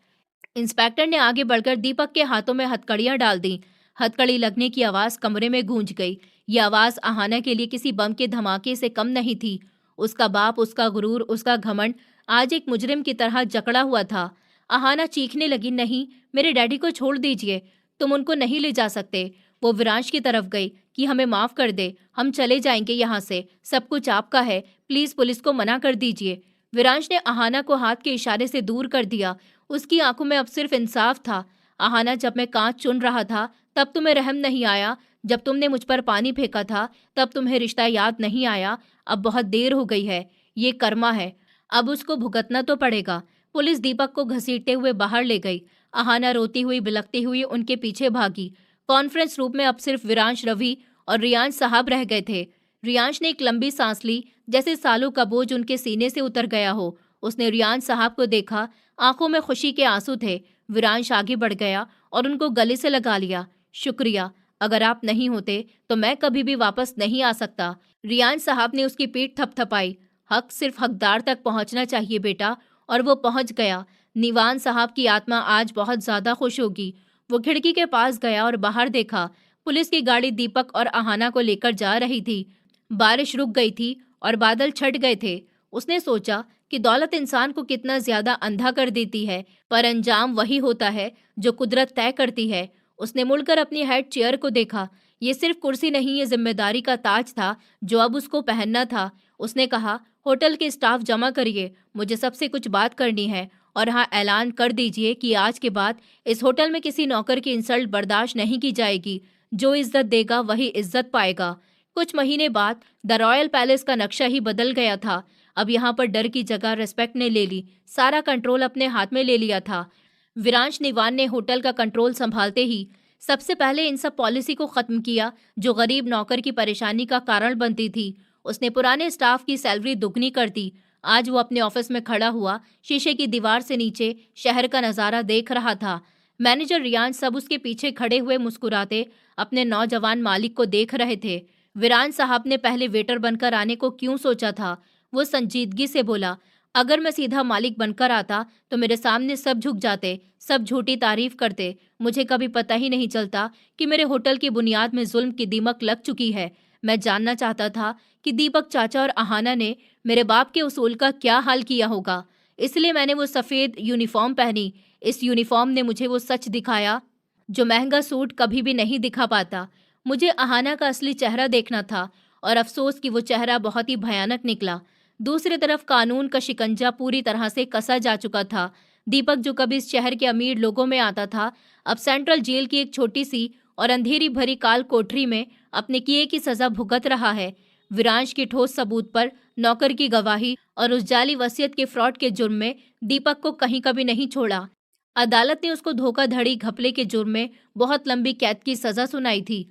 Inspector ने आगे बढ़कर दीपक के हाथों में हथकड़ियां डाल दी। हथकड़ी लगने की आवाज कमरे में गूंज गई। ये आवाज अहाना के लिए किसी बम के धमाके से कम नहीं थी। उसका बाप, उसका गुरूर, उसका घमंड आज एक मुजरिम की तरह जकड़ा हुआ था। अहाना चीखने लगी, नहीं, मेरे डैडी को छोड़ दीजिए, तुम उनको नहीं ले जा सकते। वो विरांश की तरफ गई कि हमें माफ कर दे, हम चले जाएंगे यहाँ से, सब कुछ आपका है, प्लीज पुलिस को मना कर दीजिए। विरांश ने अहाना को हाथ के इशारे से दूर कर दिया। उसकी आंखों में अब सिर्फ इंसाफ था। अहाना, जब मैं कांच चुन रहा था तब तुम्हें रहम नहीं आया। जब तुमने मुझ पर पानी फेंका था तब तुम्हें रिश्ता याद नहीं आया। अब बहुत देर हो गई है, ये कर्मा है, अब उसको भुगतना तो पड़ेगा। पुलिस दीपक को घसीटते हुए बाहर ले गई। अहाना रोती हुई बिलखती हुई उनके पीछे भागी। कॉन्फ्रेंस रूम में अब सिर्फ विरांश, रवि और रियांश साहब रह गए थे। रियांश ने एक लंबी सांस ली, जैसे सालों का बोझ उनके सीने से उतर गया हो। उसने रियांश साहब को देखा, आंखों में खुशी के आंसू थे। विरांश आगे बढ़ गया और उनको गले से लगा लिया। शुक्रिया, अगर आप नहीं होते तो मैं कभी भी वापस नहीं आ सकता। रियांश साहब ने उसकी पीठ थपथपाई। हक सिर्फ हकदार तक पहुंचना चाहिए बेटा, और वो पहुंच गया। निवान साहब की आत्मा आज बहुत ज्यादा खुश होगी। वो खिड़की के पास गया और बाहर देखा। पुलिस की गाड़ी दीपक और अहाना को लेकर जा रही थी। बारिश रुक गई थी और बादल छट गए थे। उसने सोचा कि दौलत इंसान को कितना ज्यादा अंधा कर देती है, पर अंजाम वही होता है जो कुदरत तय करती है। उसने मुड़कर अपनी हेड चेयर को देखा। ये सिर्फ कुर्सी नहीं, ये जिम्मेदारी का ताज था जो अब उसको पहनना था। उसने कहा, होटल के स्टाफ जमा करिए, मुझे सबसे कुछ बात करनी है, और हाँ, ऐलान कर दीजिए कि आज के बाद इस होटल में किसी नौकर की इंसल्ट बर्दाश्त नहीं की जाएगी। जो इज्जत देगा वही इज्जत पाएगा। कुछ महीने बाद द रॉयल पैलेस का नक्शा ही बदल गया था। अब यहाँ पर डर की जगह रिस्पेक्ट ने ले ली। सारा कंट्रोल अपने हाथ में ले लिया था। विरांश निवान ने होटल का कंट्रोल संभालते ही सबसे पहले इन सब पॉलिसी को खत्म किया जो गरीब नौकर की परेशानी का कारण बनती थी। उसने पुराने स्टाफ की सैलरी दुगनी कर दी। आज वो अपने ऑफिस में खड़ा हुआ शीशे की दीवार से नीचे शहर का नजारा देख रहा था। मैनेजर रियान सब उसके पीछे खड़े हुए मुस्कुराते अपने नौजवान मालिक को देख रहे थे। विरान साहब ने पहले वेटर बनकर आने को क्यों सोचा था? वो संजीदगी से बोला, अगर मैं सीधा मालिक बनकर आता तो मेरे सामने सब झुक जाते, सब झूठी तारीफ करते। मुझे कभी पता ही नहीं चलता कि मेरे होटल की बुनियाद में जुल्म की दीमक लग चुकी है। मैं जानना चाहता था कि दीपक चाचा और अहाना ने मेरे बाप के उसूल का क्या हाल किया होगा। इसलिए मैंने वो सफ़ेद यूनिफॉर्म पहनी। इस यूनिफॉर्म ने मुझे वो सच दिखाया जो महंगा सूट कभी भी नहीं दिखा पाता। मुझे अहाना का असली चेहरा देखना था और अफसोस कि वो चेहरा बहुत ही भयानक निकला। दूसरी तरफ कानून का शिकंजा पूरी तरह से कसा जा चुका था। दीपक जो कभी इस शहर के अमीर लोगों में आता था, अब सेंट्रल जेल की एक छोटी सी और अंधेरी भरी काल कोठरी में अपने किए की सजा भुगत रहा है। विरांश की ठोस सबूत पर, नौकर की गवाही और उस जाली वसीयत के फ्रॉड के जुर्म में दीपक को कहीं कभी नहीं छोड़ा। अदालत ने उसको धोखाधड़ी घपले के जुर्म में बहुत लंबी कैद की सजा सुनाई थी।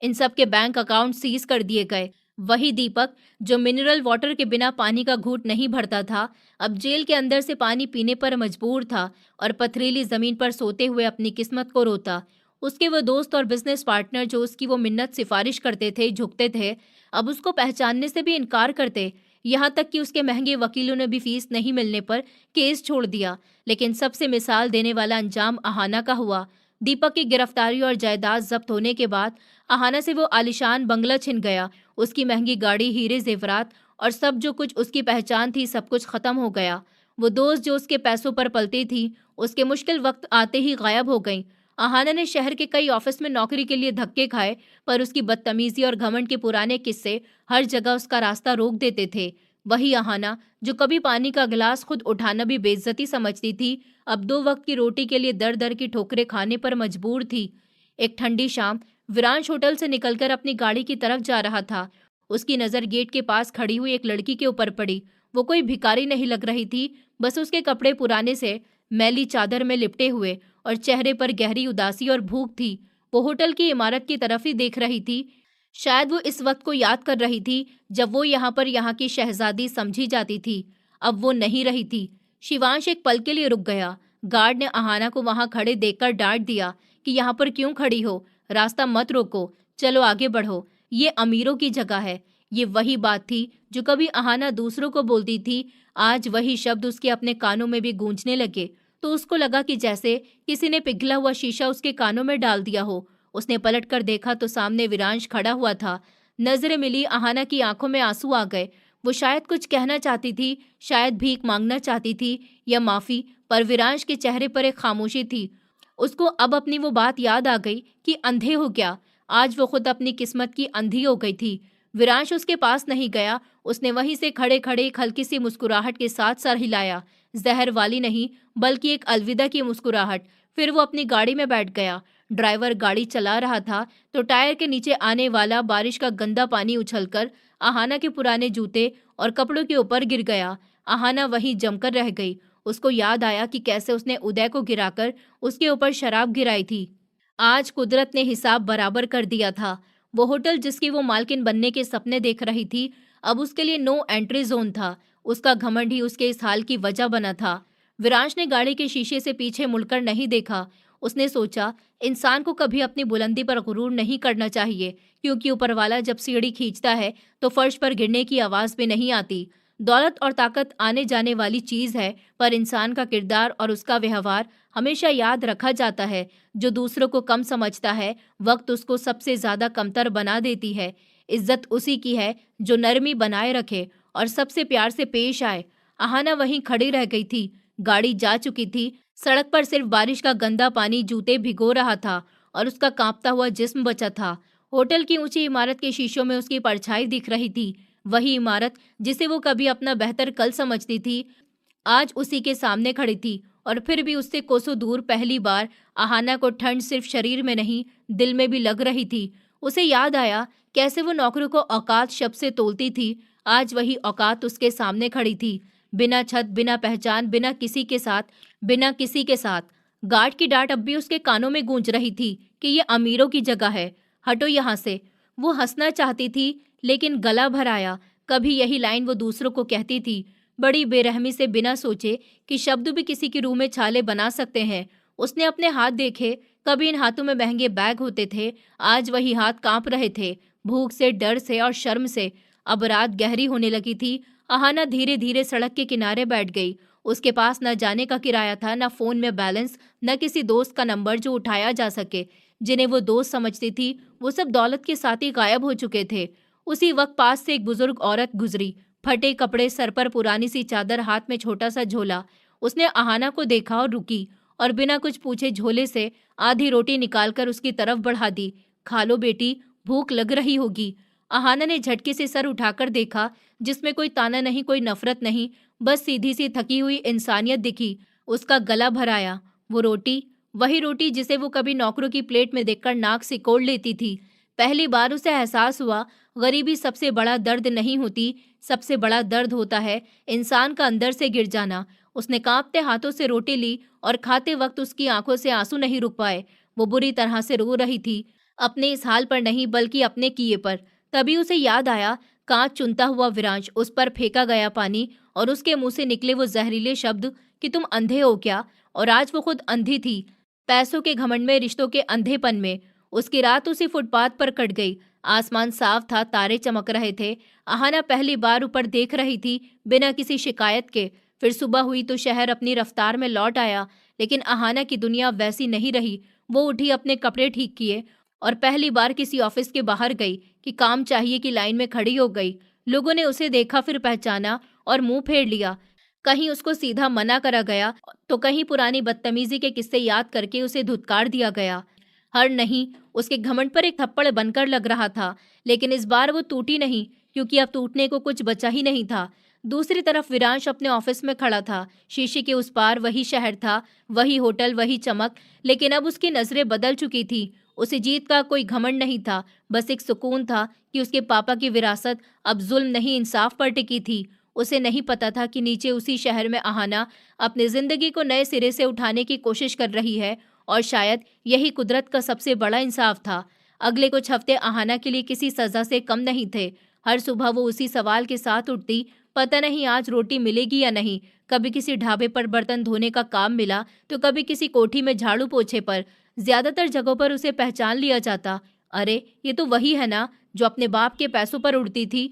इन सब के बैंक अकाउंट सीज कर दिए गए। वही दीपक जो मिनरल वाटर के बिना पानी का घूंट नहीं भरता था, अब जेल के अंदर से पानी पीने पर मजबूर था और पथरीली जमीन पर सोते हुए अपनी किस्मत को रोता। उसके वो दोस्त और बिजनेस पार्टनर जो उसकी वो मिन्नत सिफारिश करते थे, झुकते थे, अब उसको पहचानने से भी इनकार करते। यहाँ तक कि उसके महंगे वकीलों ने भी फीस नहीं मिलने पर केस छोड़ दिया। लेकिन सबसे मिसाल देने वाला अंजाम अहाना का हुआ। दीपक की गिरफ्तारी और जायदाद जब्त होने के बाद अहाना से वो आलिशान बंगला छिन गया। उसकी महंगी गाड़ी, हीरे जेवरात और सब जो कुछ उसकी पहचान थी, सब कुछ खत्म हो गया। वो दोस्त जो उसके पैसों पर पलती थी, उसके मुश्किल वक्त आते ही गायब हो गई। अहाना ने शहर के कई ऑफिस में नौकरी के लिए धक्के खाए, पर उसकी बदतमीजी और घमंड के पुराने किस्से हर जगह उसका रास्ता रोक देते थे। वही अहाना जो कभी पानी का गिलास खुद उठाना भी बेइज्जती समझती थी, अब 2 वक्त की रोटी के लिए दर दर की ठोकरें खाने पर मजबूर थी। एक ठंडी शाम विरांश होटल से निकलकर अपनी गाड़ी की तरफ जा रहा था। उसकी नज़र गेट के पास खड़ी हुई एक लड़की के ऊपर पड़ी। वो कोई भिखारी नहीं लग रही थी, बस उसके कपड़े पुराने से मैली चादर में लिपटे हुए और चेहरे पर गहरी उदासी और भूख थी। वो होटल की इमारत की तरफ ही देख रही थी। शायद वो इस वक्त को याद कर रही थी जब वो यहाँ की शहजादी समझी जाती थी। अब वो नहीं रही थी। शिवांश एक पल के लिए रुक गया। गार्ड ने अहाना को वहां खड़े देखकर डांट दिया कि यहाँ पर क्यों खड़ी हो, रास्ता मत रोको, चलो आगे बढ़ो, ये अमीरों की जगह है। ये वही बात थी जो कभी अहाना दूसरों को बोलती थी। आज वही शब्द उसके अपने कानों में भी गूंजने लगे तो उसको लगा कि जैसे किसी ने पिघला हुआ शीशा उसके कानों में डाल दिया हो। उसने पलट कर देखा तो सामने विरांश खड़ा हुआ था। नजरें मिली, अहाना की आंखों में आंसू आ गए। वो शायद कुछ कहना चाहती थी, शायद भीख मांगना चाहती थी या माफी, पर विरांश के चेहरे पर एक खामोशी थी। उसको अब अपनी वो बात याद आ गई कि अंधे हो गया। आज वो खुद अपनी किस्मत की अंधी हो गई थी। विरांश उसके पास नहीं गया। उसने वहीं से खड़े खड़े एक हल्की सी मुस्कुराहट के साथ सर हिलाया। जहर वाली नहीं, बल्कि एक अलविदा की मुस्कुराहट। फिर वो अपनी गाड़ी में बैठ गया। ड्राइवर गाड़ी चला रहा था तो टायर के नीचे आने वाला बारिश का गंदा पानी उछलकर अहाना के पुराने जूते और कपड़ों के ऊपर गिर गया। अहाना वहीं जमकर रह गई। उसको याद आया कि कैसे उसने उदय को गिराकर उसके ऊपर शराब गिराई थी। आज कुदरत ने हिसाब बराबर कर दिया था। वो होटल जिसकी वो मालकिन बनने के सपने देख रही थी, अब उसके लिए नो एंट्री जोन था। उसका घमंड ही उसके इस हाल की वजह बना था। विरांश ने गाड़ी के शीशे से पीछे मुड़कर नहीं देखा। उसने सोचा, इंसान को कभी अपनी बुलंदी पर गुरूर नहीं करना चाहिए, क्योंकि ऊपर वाला जब सीढ़ी खींचता है तो फर्श पर गिरने की आवाज भी नहीं आती। दौलत और ताकत आने जाने वाली चीज है, पर इंसान का किरदार और उसका व्यवहार हमेशा याद रखा जाता है। जो दूसरों को कम समझता है, वक्त उसको सबसे ज्यादा कमतर बना देती है। इज्जत उसी की है जो नरमी बनाए रखे और सबसे प्यार से पेश आए। अहाना वहीं खड़ी रह गई थी। गाड़ी जा चुकी थी। सड़क पर सिर्फ बारिश का गंदा पानी जूते भिगो रहा था और उसका कांपता हुआ जिस्म बचा था। होटल की ऊंची इमारत के शीशों में उसकी परछाई दिख रही थी। वही इमारत जिसे वो कभी अपना बेहतर कल समझती थी, आज उसी के सामने खड़ी थी। और फिर भी उससे कोसों दूर पहली बार अहाना को ठंड सिर्फ शरीर में नहीं, दिल में भी लग रही थी। उसे याद आया कैसे वो नौकरों को औकात शब्द से तोलती थी। आज वही औकात उसके सामने खड़ी थी, बिना छत, बिना पहचान, बिना किसी के साथ। गार्ड की डांट अब भी उसके कानों में गूंज रही थी कि ये अमीरों की जगह है, हटो यहाँ से। वो हंसना चाहती थी लेकिन गला भर आया। कभी यही लाइन वो दूसरों को कहती थी, बड़ी बेरहमी से, बिना सोचे कि शब्द भी किसी की रूह में छाले बना सकते हैं। उसने अपने हाथ देखे, कभी इन हाथों में महंगे बैग होते थे, आज वही हाथ कांप रहे थे, भूख से, डर से और शर्म से। अब रात गहरी होने लगी थी। अहाना धीरे धीरे सड़क के किनारे बैठ गई। उसके पास न जाने का किराया था, न फोन में बैलेंस, न किसी दोस्त का नंबर जो उठाया जा सके। जिन्हें वो दोस्त समझती थी वो सब दौलत के साथ ही गायब हो चुके थे। उसी वक्त पास से एक बुजुर्ग औरत गुजरी, फटे कपड़े, सर पर पुरानी सी चादर, हाथ में छोटा सा झोला। उसने अहाना को देखा और रुकी और बिना कुछ पूछे झोले से आधी रोटी निकालकर उसकी तरफ बढ़ा दी। खा लो बेटी, भूख लग रही होगी। अहाना ने झटके से सर उठाकर देखा, जिसमें कोई ताना नहीं, कोई नफरत नहीं, बस सीधी सी थकी हुई इंसानियत दिखी। उसका गला भर आया। वो रोटी, वही रोटी जिसे वो कभी नौकरों की प्लेट में देखकर नाक सिकोड़ लेती थी। पहली बार उसे एहसास हुआ, गरीबी सबसे बड़ा दर्द नहीं होती, सबसे बड़ा दर्द होता है इंसान का अंदर से गिर जाना। उसने कांपते हाथों से रोटी ली और खाते वक्त उसकी आंखों से आंसू नहीं रुक पाए। वो बुरी तरह से रो रही थी, अपने इस हाल पर नहीं बल्कि अपने किए पर। तभी उसे याद आया, कांच चुनता हुआ विरांश, उस पर फेंका गया पानी और उसके मुंह से निकले वो जहरीले शब्द कि तुम अंधे हो क्या। और आज वो खुद अंधी थी, पैसों के घमंड में, रिश्तों के अंधेपन में। उसकी रात उसी फुटपाथ पर कट गई। आसमान साफ था, तारे चमक रहे थे। अहाना पहली बार ऊपर देख रही थी, बिना किसी शिकायत के। फिर सुबह हुई तो शहर अपनी रफ्तार में लौट आया, लेकिन अहाना की दुनिया वैसी नहीं रही। वो उठी, अपने कपड़े ठीक किए और पहली बार किसी ऑफिस के बाहर गई कि काम चाहिए की लाइन में खड़ी हो गई। लोगों ने उसे देखा, फिर पहचाना और मुंह फेर लिया। कहीं उसको सीधा मना करा गया तो कहीं पुरानी बदतमीजी के किस्से याद करके उसे धुतकार दिया गया। हर नहीं उसके घमंड पर एक थप्पड़ बनकर लग रहा था, लेकिन इस बार वो टूटी नहीं, क्योंकि अब टूटने को कुछ बचा ही नहीं था। दूसरी तरफ विरांश अपने ऑफिस में खड़ा था। शीशे के उस पार वही शहर था, वही होटल, वही चमक, लेकिन अब उसकी नजरें बदल चुकी थी। उसे जीत का कोई घमंड नहीं था, बस एक सुकून था कि उसके पापा की विरासत अब जुल्म नहीं, इंसाफ पर टिकी थी। उसे नहीं पता था कि नीचे उसी शहर में अहाना अपनी जिंदगी को नए सिरे से उठाने की कोशिश कर रही है, और शायद यही कुदरत का सबसे बड़ा इंसाफ था। अगले कुछ हफ्ते अहाना के लिए किसी सजा से कम नहीं थे। हर सुबह वो उसी सवाल के साथ उठती, पता नहीं आज रोटी मिलेगी या नहीं। कभी किसी ढाबे पर बर्तन धोने का काम मिला तो कभी किसी कोठी में झाड़ू पोछे पर। ज्यादातर जगहों पर उसे पहचान लिया जाता। अरे, ये तो वही है ना जो अपने बाप के पैसों पर उड़ती थी।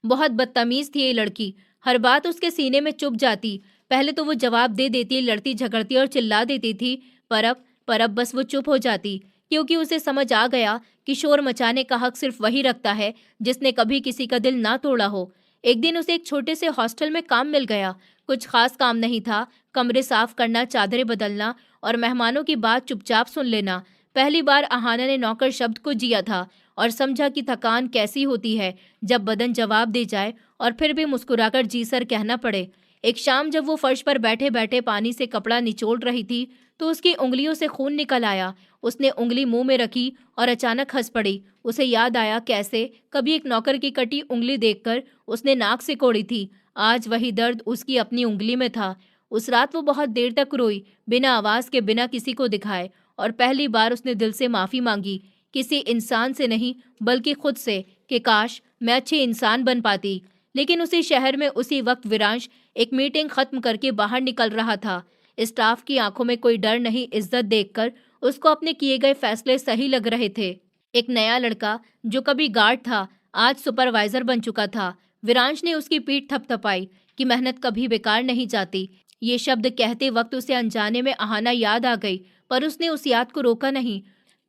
बहुत बदतमीज थी ये लड़की, हर बात उसके सीने में चुभ जाती। पहले तो वो जवाब दे देती, लड़ती झगड़ती और चिल्ला देती थी, पर अब बस वो चुप हो जाती, क्योंकि उसे समझ आ गया कि शोर मचाने का हक सिर्फ वही रखता है जिसने कभी किसी का दिल ना तोड़ा हो। एक दिन उसे एक छोटे से हॉस्टल में काम मिल गया। कुछ खास काम नहीं था, कमरे साफ करना, चादरें बदलना और मेहमानों की बात चुपचाप सुन लेना। पहली बार अहाना ने नौकर शब्द को जिया था और समझा कि थकान कैसी होती है जब बदन जवाब दे जाए और फिर भी मुस्कुराकर जी सर कहना पड़े। एक शाम जब वो फर्श पर बैठे बैठे पानी से कपड़ा निचोड़ रही थी तो उसकी उंगलियों से खून निकल आया। उसने उंगली मुंह में रखी और अचानक हंस पड़ी। उसे याद आया कैसे कभी एक नौकर की कटी उंगली देखकर उसने नाक सिकोड़ी थी। आज वही दर्द उसकी अपनी उंगली में था। उस रात वो बहुत देर तक रोई, बिना आवाज के, बिना किसी को दिखाए, और पहली बार उसने दिल से माफी मांगी, किसी इंसान से नहीं बल्कि खुद से, कि काश मैं अच्छी इंसान बन पाती। लेकिन उसी शहर में उसी वक्त विरांश एक मीटिंग खत्म करके बाहर निकल रहा था। स्टाफ की आंखों में कोई डर नहीं, इज्जत देखकर उसको अपने किए गए फैसले सही लग रहे थे। एक नया लड़का जो कभी गार्ड था आज सुपरवाइजर बन चुका था। विरांश ने उसकी पीठ थपथपाई कि मेहनत कभी बेकार नहीं जाती। ये शब्द कहते वक्त उसे अनजाने में अहाना याद आ गई, पर उसने उस याद को रोका नहीं।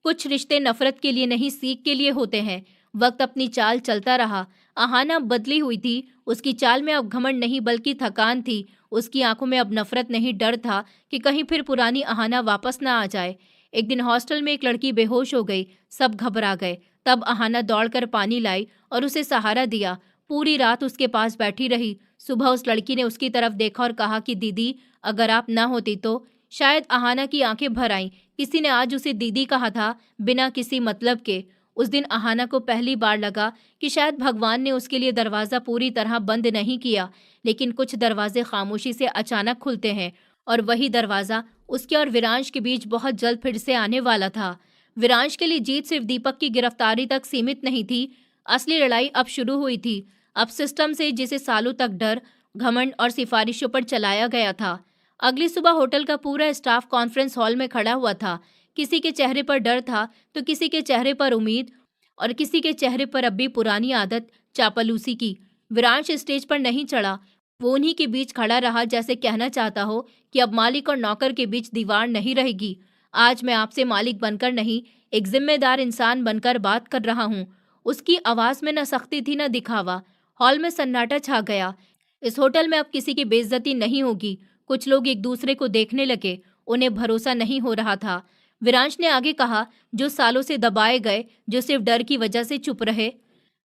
कुछ रिश्ते नफरत के लिए नहीं, सीख के लिए होते हैं। वक्त अपनी चाल चलता रहा। अहाना बदली हुई थी। उसकी चाल में अब घमंड नहीं बल्कि थकान थी। उसकी आंखों में अब नफरत नहीं, डर था कि कहीं फिर पुरानी अहाना वापस ना आ जाए। एक दिन हॉस्टल में एक लड़की बेहोश हो गई, सब घबरा गए। तब अहाना दौड़कर पानी लाई और उसे सहारा दिया। पूरी रात उसके पास बैठी रही। सुबह उस लड़की ने उसकी तरफ देखा और कहा कि दीदी, अगर आप ना होती तो। शायद अहाना की आंखें भर आईं। किसी ने आज उसे दीदी कहा था, बिना किसी मतलब के। उस दिन अहाना को पहली बार लगा कि शायद भगवान ने उसके लिए दरवाज़ा पूरी तरह बंद नहीं किया, लेकिन कुछ दरवाजे खामोशी से अचानक खुलते हैं, और वही दरवाज़ा उसके और विरांश के बीच बहुत जल्द फिर से आने वाला था। विरांश के लिए जीत सिर्फ दीपक की गिरफ्तारी तक सीमित नहीं थी, असली लड़ाई अब शुरू हुई थी। अब सिस्टम से जिसे सालों तक डर, घमंड और सिफारिशों पर चलाया गया था। अगली सुबह होटल का पूरा स्टाफ कॉन्फ्रेंस हॉल में खड़ा हुआ था। किसी के चेहरे पर डर था, तो किसी के चेहरे पर उम्मीद, और किसी के चेहरे पर अब भी पुरानी आदत, चापलूसी की। विरांश स्टेज पर नहीं चढ़ा, वो उन्हीं के बीच खड़ा रहा, जैसे कहना चाहता हो कि अब मालिक और नौकर के बीच दीवार नहीं रहेगी। आज मैं आपसे मालिक बनकर नहीं, एक जिम्मेदार इंसान बनकर बात कर रहा हूँ। उसकी आवाज में न सख्ती थी न दिखावा। हॉल में सन्नाटा छा गया। इस होटल में अब किसी की बेइज्जती नहीं होगी। कुछ लोग एक दूसरे को देखने लगे, उन्हें भरोसा नहीं हो रहा था। विरांश ने आगे कहा, जो सालों से दबाए गए, जो सिर्फ डर की वजह से चुप रहे,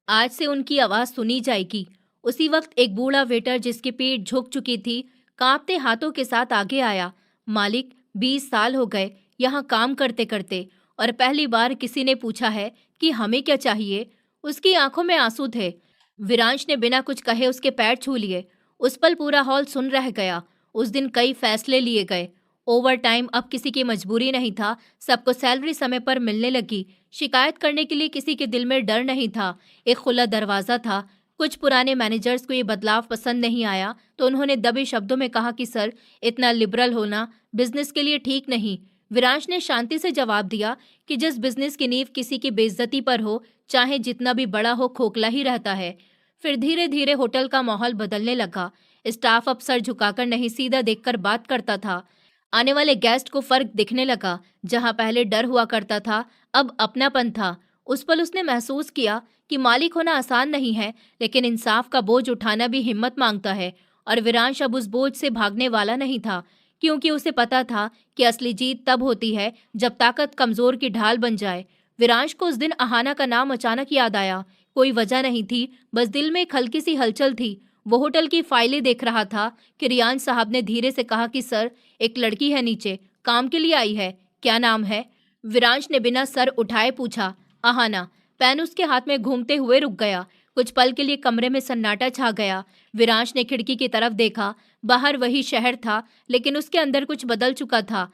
आज से उनकी आवाज सुनी जाएगी। उसी वक्त एक बूढ़ा वेटर, जिसकी पीठ झुक चुकी थी, कांपते हाथों के साथ आगे आया। मालिक, 20 साल हो गए यहाँ काम करते करते, और पहली बार किसी ने पूछा है कि हमें क्या चाहिए। उसकी आंखों में आंसू थे। विरांश ने बिना कुछ कहे उसके पैर छू लिए। उस पल पूरा हॉल सुन रह गया। उस दिन कई फैसले लिए गए। ओवर टाइम अब किसी की मजबूरी नहीं था, सबको सैलरी समय पर मिलने लगी। शिकायत करने के लिए किसी के दिल में डर नहीं था, एक खुला दरवाजा था। कुछ पुराने मैनेजर्स को ये बदलाव पसंद नहीं आया, तो उन्होंने दबे शब्दों में कहा कि सर, इतना लिबरल होना बिजनेस के लिए ठीक नहीं। विरांश ने शांति से जवाब दिया कि जिस बिजनेस की नींव किसी की बेइज्जती पर हो, चाहे जितना भी बड़ा हो, खोखला ही रहता है। फिर धीरे धीरे होटल का माहौल बदलने लगा। स्टाफ अब सर झुकाकर नहीं, सीधा देखकर बात करता था। आने वाले गेस्ट को फर्क दिखने लगा। जहां पहले डर हुआ करता था, अब अपनापन था। उस पल उसने महसूस किया कि मालिक होना आसान नहीं है, लेकिन इंसाफ का बोझ उठाना भी हिम्मत मांगता है। और विरांश अब उस बोझ से भागने वाला नहीं था, क्योंकि उसे पता था कि असली जीत तब होती है जब ताकत कमजोर की ढाल बन जाए। विरांश को उस दिन अहाना का नाम अचानक याद आया। कोई वजह नहीं थी, बस दिल में एक हल्की सी हलचल थी। वो होटल की फाइलें देख रहा था कि रियान साहब ने धीरे से कहा कि सर, एक लड़की है नीचे, काम के लिए आई है। क्या नाम है? विरांश ने बिना सर उठाए पूछा। अहाना। पेन उसके हाथ में घूमते हुए रुक गया। कुछ पल के लिए कमरे में सन्नाटा छा गया। विरांश ने खिड़की की तरफ देखा। बाहर वही शहर था, लेकिन उसके अंदर कुछ बदल चुका था।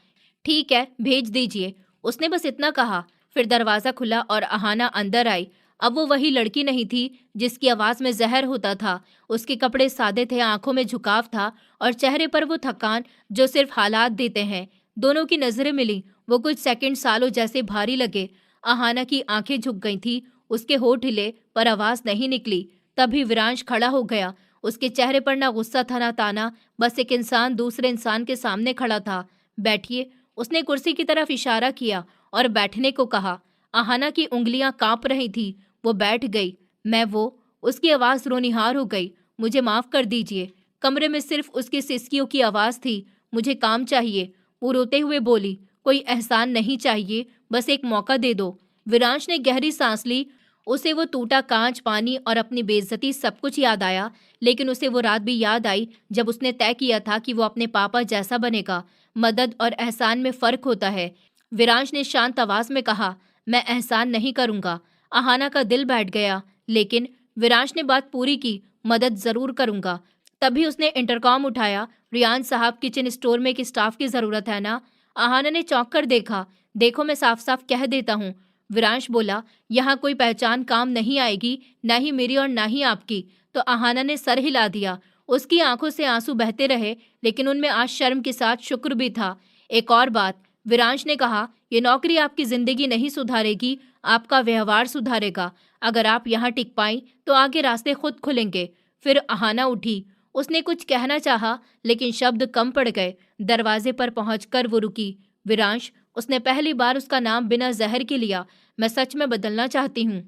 ठीक है, भेज दीजिए, उसने बस इतना कहा। फिर दरवाजा खुला और अहाना अंदर आई। अब वो वही लड़की नहीं थी जिसकी आवाज में जहर होता था। उसके कपड़े सादे थे, आंखों में झुकाव था, और चेहरे पर वो थकान जो सिर्फ हालात देते हैं। दोनों की नजरें मिली। वो कुछ सेकंड सालों जैसे भारी लगे। अहाना की आंखें झुक गई थी, उसके होठ हिले, पर आवाज नहीं निकली। तभी विरांश खड़ा हो गया। उसके चेहरे पर ना गुस्सा था ना ताना, बस एक इंसान दूसरे इंसान के सामने खड़ा था। बैठिए, उसने कुर्सी की तरफ इशारा किया और बैठने को कहा। अहाना की उंगलियां कांप रही थी। वो बैठ गई। मैं वो, उसकी आवाज रोनिहार हो गई। मुझे माफ कर दीजिए। कमरे में सिर्फ उसकी सिसकियों की आवाज थी। मुझे काम चाहिए, वो रोते हुए बोली। कोई एहसान नहीं चाहिए, बस एक मौका दे दो। विरांश ने गहरी सांस ली। उसे वो टूटा कांच, पानी और अपनी बेइज्जती सब कुछ याद आया, लेकिन उसे वो रात भी याद आई जब उसने तय किया था कि वो अपने पापा जैसा बनेगा। मदद और एहसान में फर्क होता है। विरांश ने शांत आवाज में कहा, मैं एहसान नहीं करूंगा। अहाना का दिल बैठ गया, लेकिन विरांश ने बात पूरी की, मदद जरूर करूंगा। तभी उसने इंटरकॉम उठाया। रियान साहब, किचन स्टोर में एक स्टाफ की जरूरत है ना? अहाना ने चौंक कर देखा। देखो, मैं साफ साफ कह देता हूँ, विरांश बोला। यहाँ कोई पहचान काम नहीं आएगी, ना ही मेरी और ना ही आपकी। तो अहाना ने सर हिला दिया। उसकी आंखों से आंसू बहते रहे, लेकिन उनमें आज शर्म के साथ शुक्र भी था। एक और बात, विरांश ने कहा, ये नौकरी आपकी जिंदगी नहीं सुधारेगी, आपका व्यवहार सुधारेगा। अगर आप यहाँ टिक पाई तो आगे रास्ते खुद खुलेंगे। फिर अहाना उठी। उसने कुछ कहना चाहा, लेकिन शब्द कम पड़ गए। दरवाजे पर पहुंचकर वो रुकी। विरांश, उसने पहली बार उसका नाम बिना जहर के लिया। मैं सच में बदलना चाहती हूँ।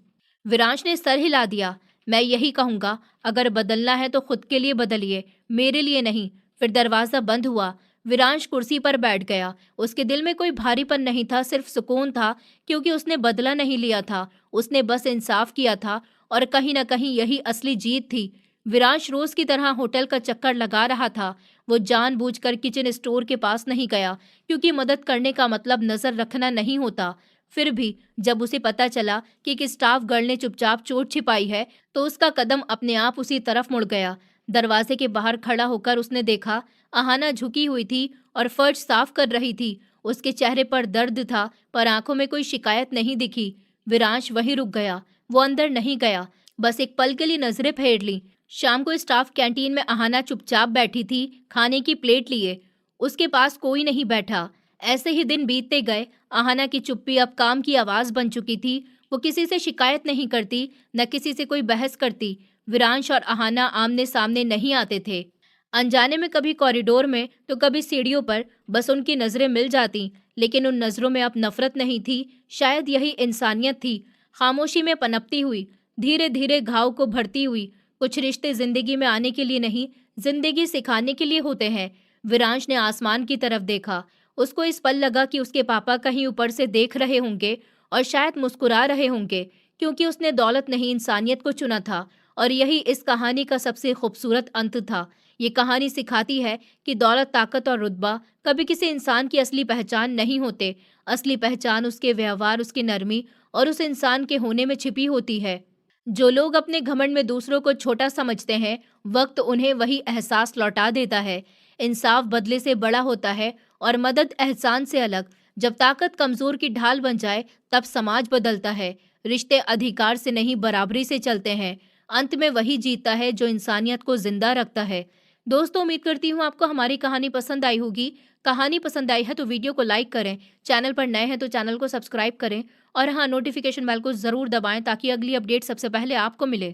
विरांश ने सर हिला दिया। मैं यही कहूंगा, अगर बदलना है तो खुद के लिए बदलिए, मेरे लिए नहीं। फिर दरवाजा बंद हुआ। विरांश कुर्सी पर बैठ गया। उसके दिल में कोई भारीपन नहीं था, सिर्फ सुकून था, क्योंकि उसने बदला नहीं लिया था, उसने बस इंसाफ किया था, और कहीं न कहीं यही असली जीत थी। विरांश रोज की तरह होटल का चक्कर लगा रहा था। वो जानबूझकर किचन स्टोर के पास नहीं गया, क्योंकि मदद करने का मतलब नजर रखना नहीं होता। फिर भी जब उसे पता चला कि एक स्टाफ गर्ल ने चुपचाप चोट छिपाई है, तो उसका कदम अपने आप उसी तरफ मुड़ गया। दरवाजे के बाहर खड़ा होकर उसने देखा अहाना झुकी हुई थी और फर्श साफ कर रही थी। उसके चेहरे पर दर्द था, पर आंखों में कोई शिकायत नहीं दिखी। विरांश वहीं रुक गया। वो अंदर नहीं गया, बस एक पल के लिए नजरें फेर ली। शाम को स्टाफ कैंटीन में अहाना चुपचाप बैठी थी, खाने की प्लेट लिए। उसके पास कोई नहीं बैठा। ऐसे ही दिन बीतते गए। अहाना की चुप्पी अब काम की आवाज बन चुकी थी। वो किसी से शिकायत नहीं करती, न किसी से कोई बहस करती। विरांश और अहाना आमने सामने नहीं आते थे। अनजाने में कभी कॉरिडोर में तो कभी सीढ़ियों पर बस उनकी नजरें मिल जाती, लेकिन उन नजरों में अब नफरत नहीं थी। शायद यही इंसानियत थी, खामोशी में पनपती हुई, धीरे धीरे घाव को भरती हुई। कुछ रिश्ते जिंदगी में आने के लिए नहीं, जिंदगी सिखाने के लिए होते हैं। विरांश ने आसमान की तरफ देखा। उसको इस पल लगा कि उसके पापा कहीं ऊपर से देख रहे होंगे और शायद मुस्कुरा रहे होंगे, क्योंकि उसने दौलत नहीं इंसानियत को चुना था। और यही इस कहानी का सबसे खूबसूरत अंत था। ये कहानी सिखाती है कि दौलत, ताकत और रुतबा कभी किसी इंसान की असली पहचान नहीं होते। असली पहचान उसके व्यवहार, उसकी नरमी और उस इंसान के होने में छिपी होती है। जो लोग अपने घमंड में दूसरों को छोटा समझते हैं, वक्त उन्हें वही एहसास लौटा देता है। इंसाफ बदले से बड़ा होता है और मदद एहसान से अलग। जब ताकत कमजोर की ढाल बन जाए, तब समाज बदलता है। रिश्ते अधिकार से नहीं, बराबरी से चलते हैं। अंत में वही जीतता है जो इंसानियत को जिंदा रखता है। दोस्तों, उम्मीद करती हूँ आपको हमारी कहानी पसंद आई होगी। कहानी पसंद आई है तो वीडियो को लाइक करें, चैनल पर नए हैं तो चैनल को सब्सक्राइब करें और हाँ, नोटिफिकेशन बेल को ज़रूर दबाएं ताकि अगली अपडेट सबसे पहले आपको मिले।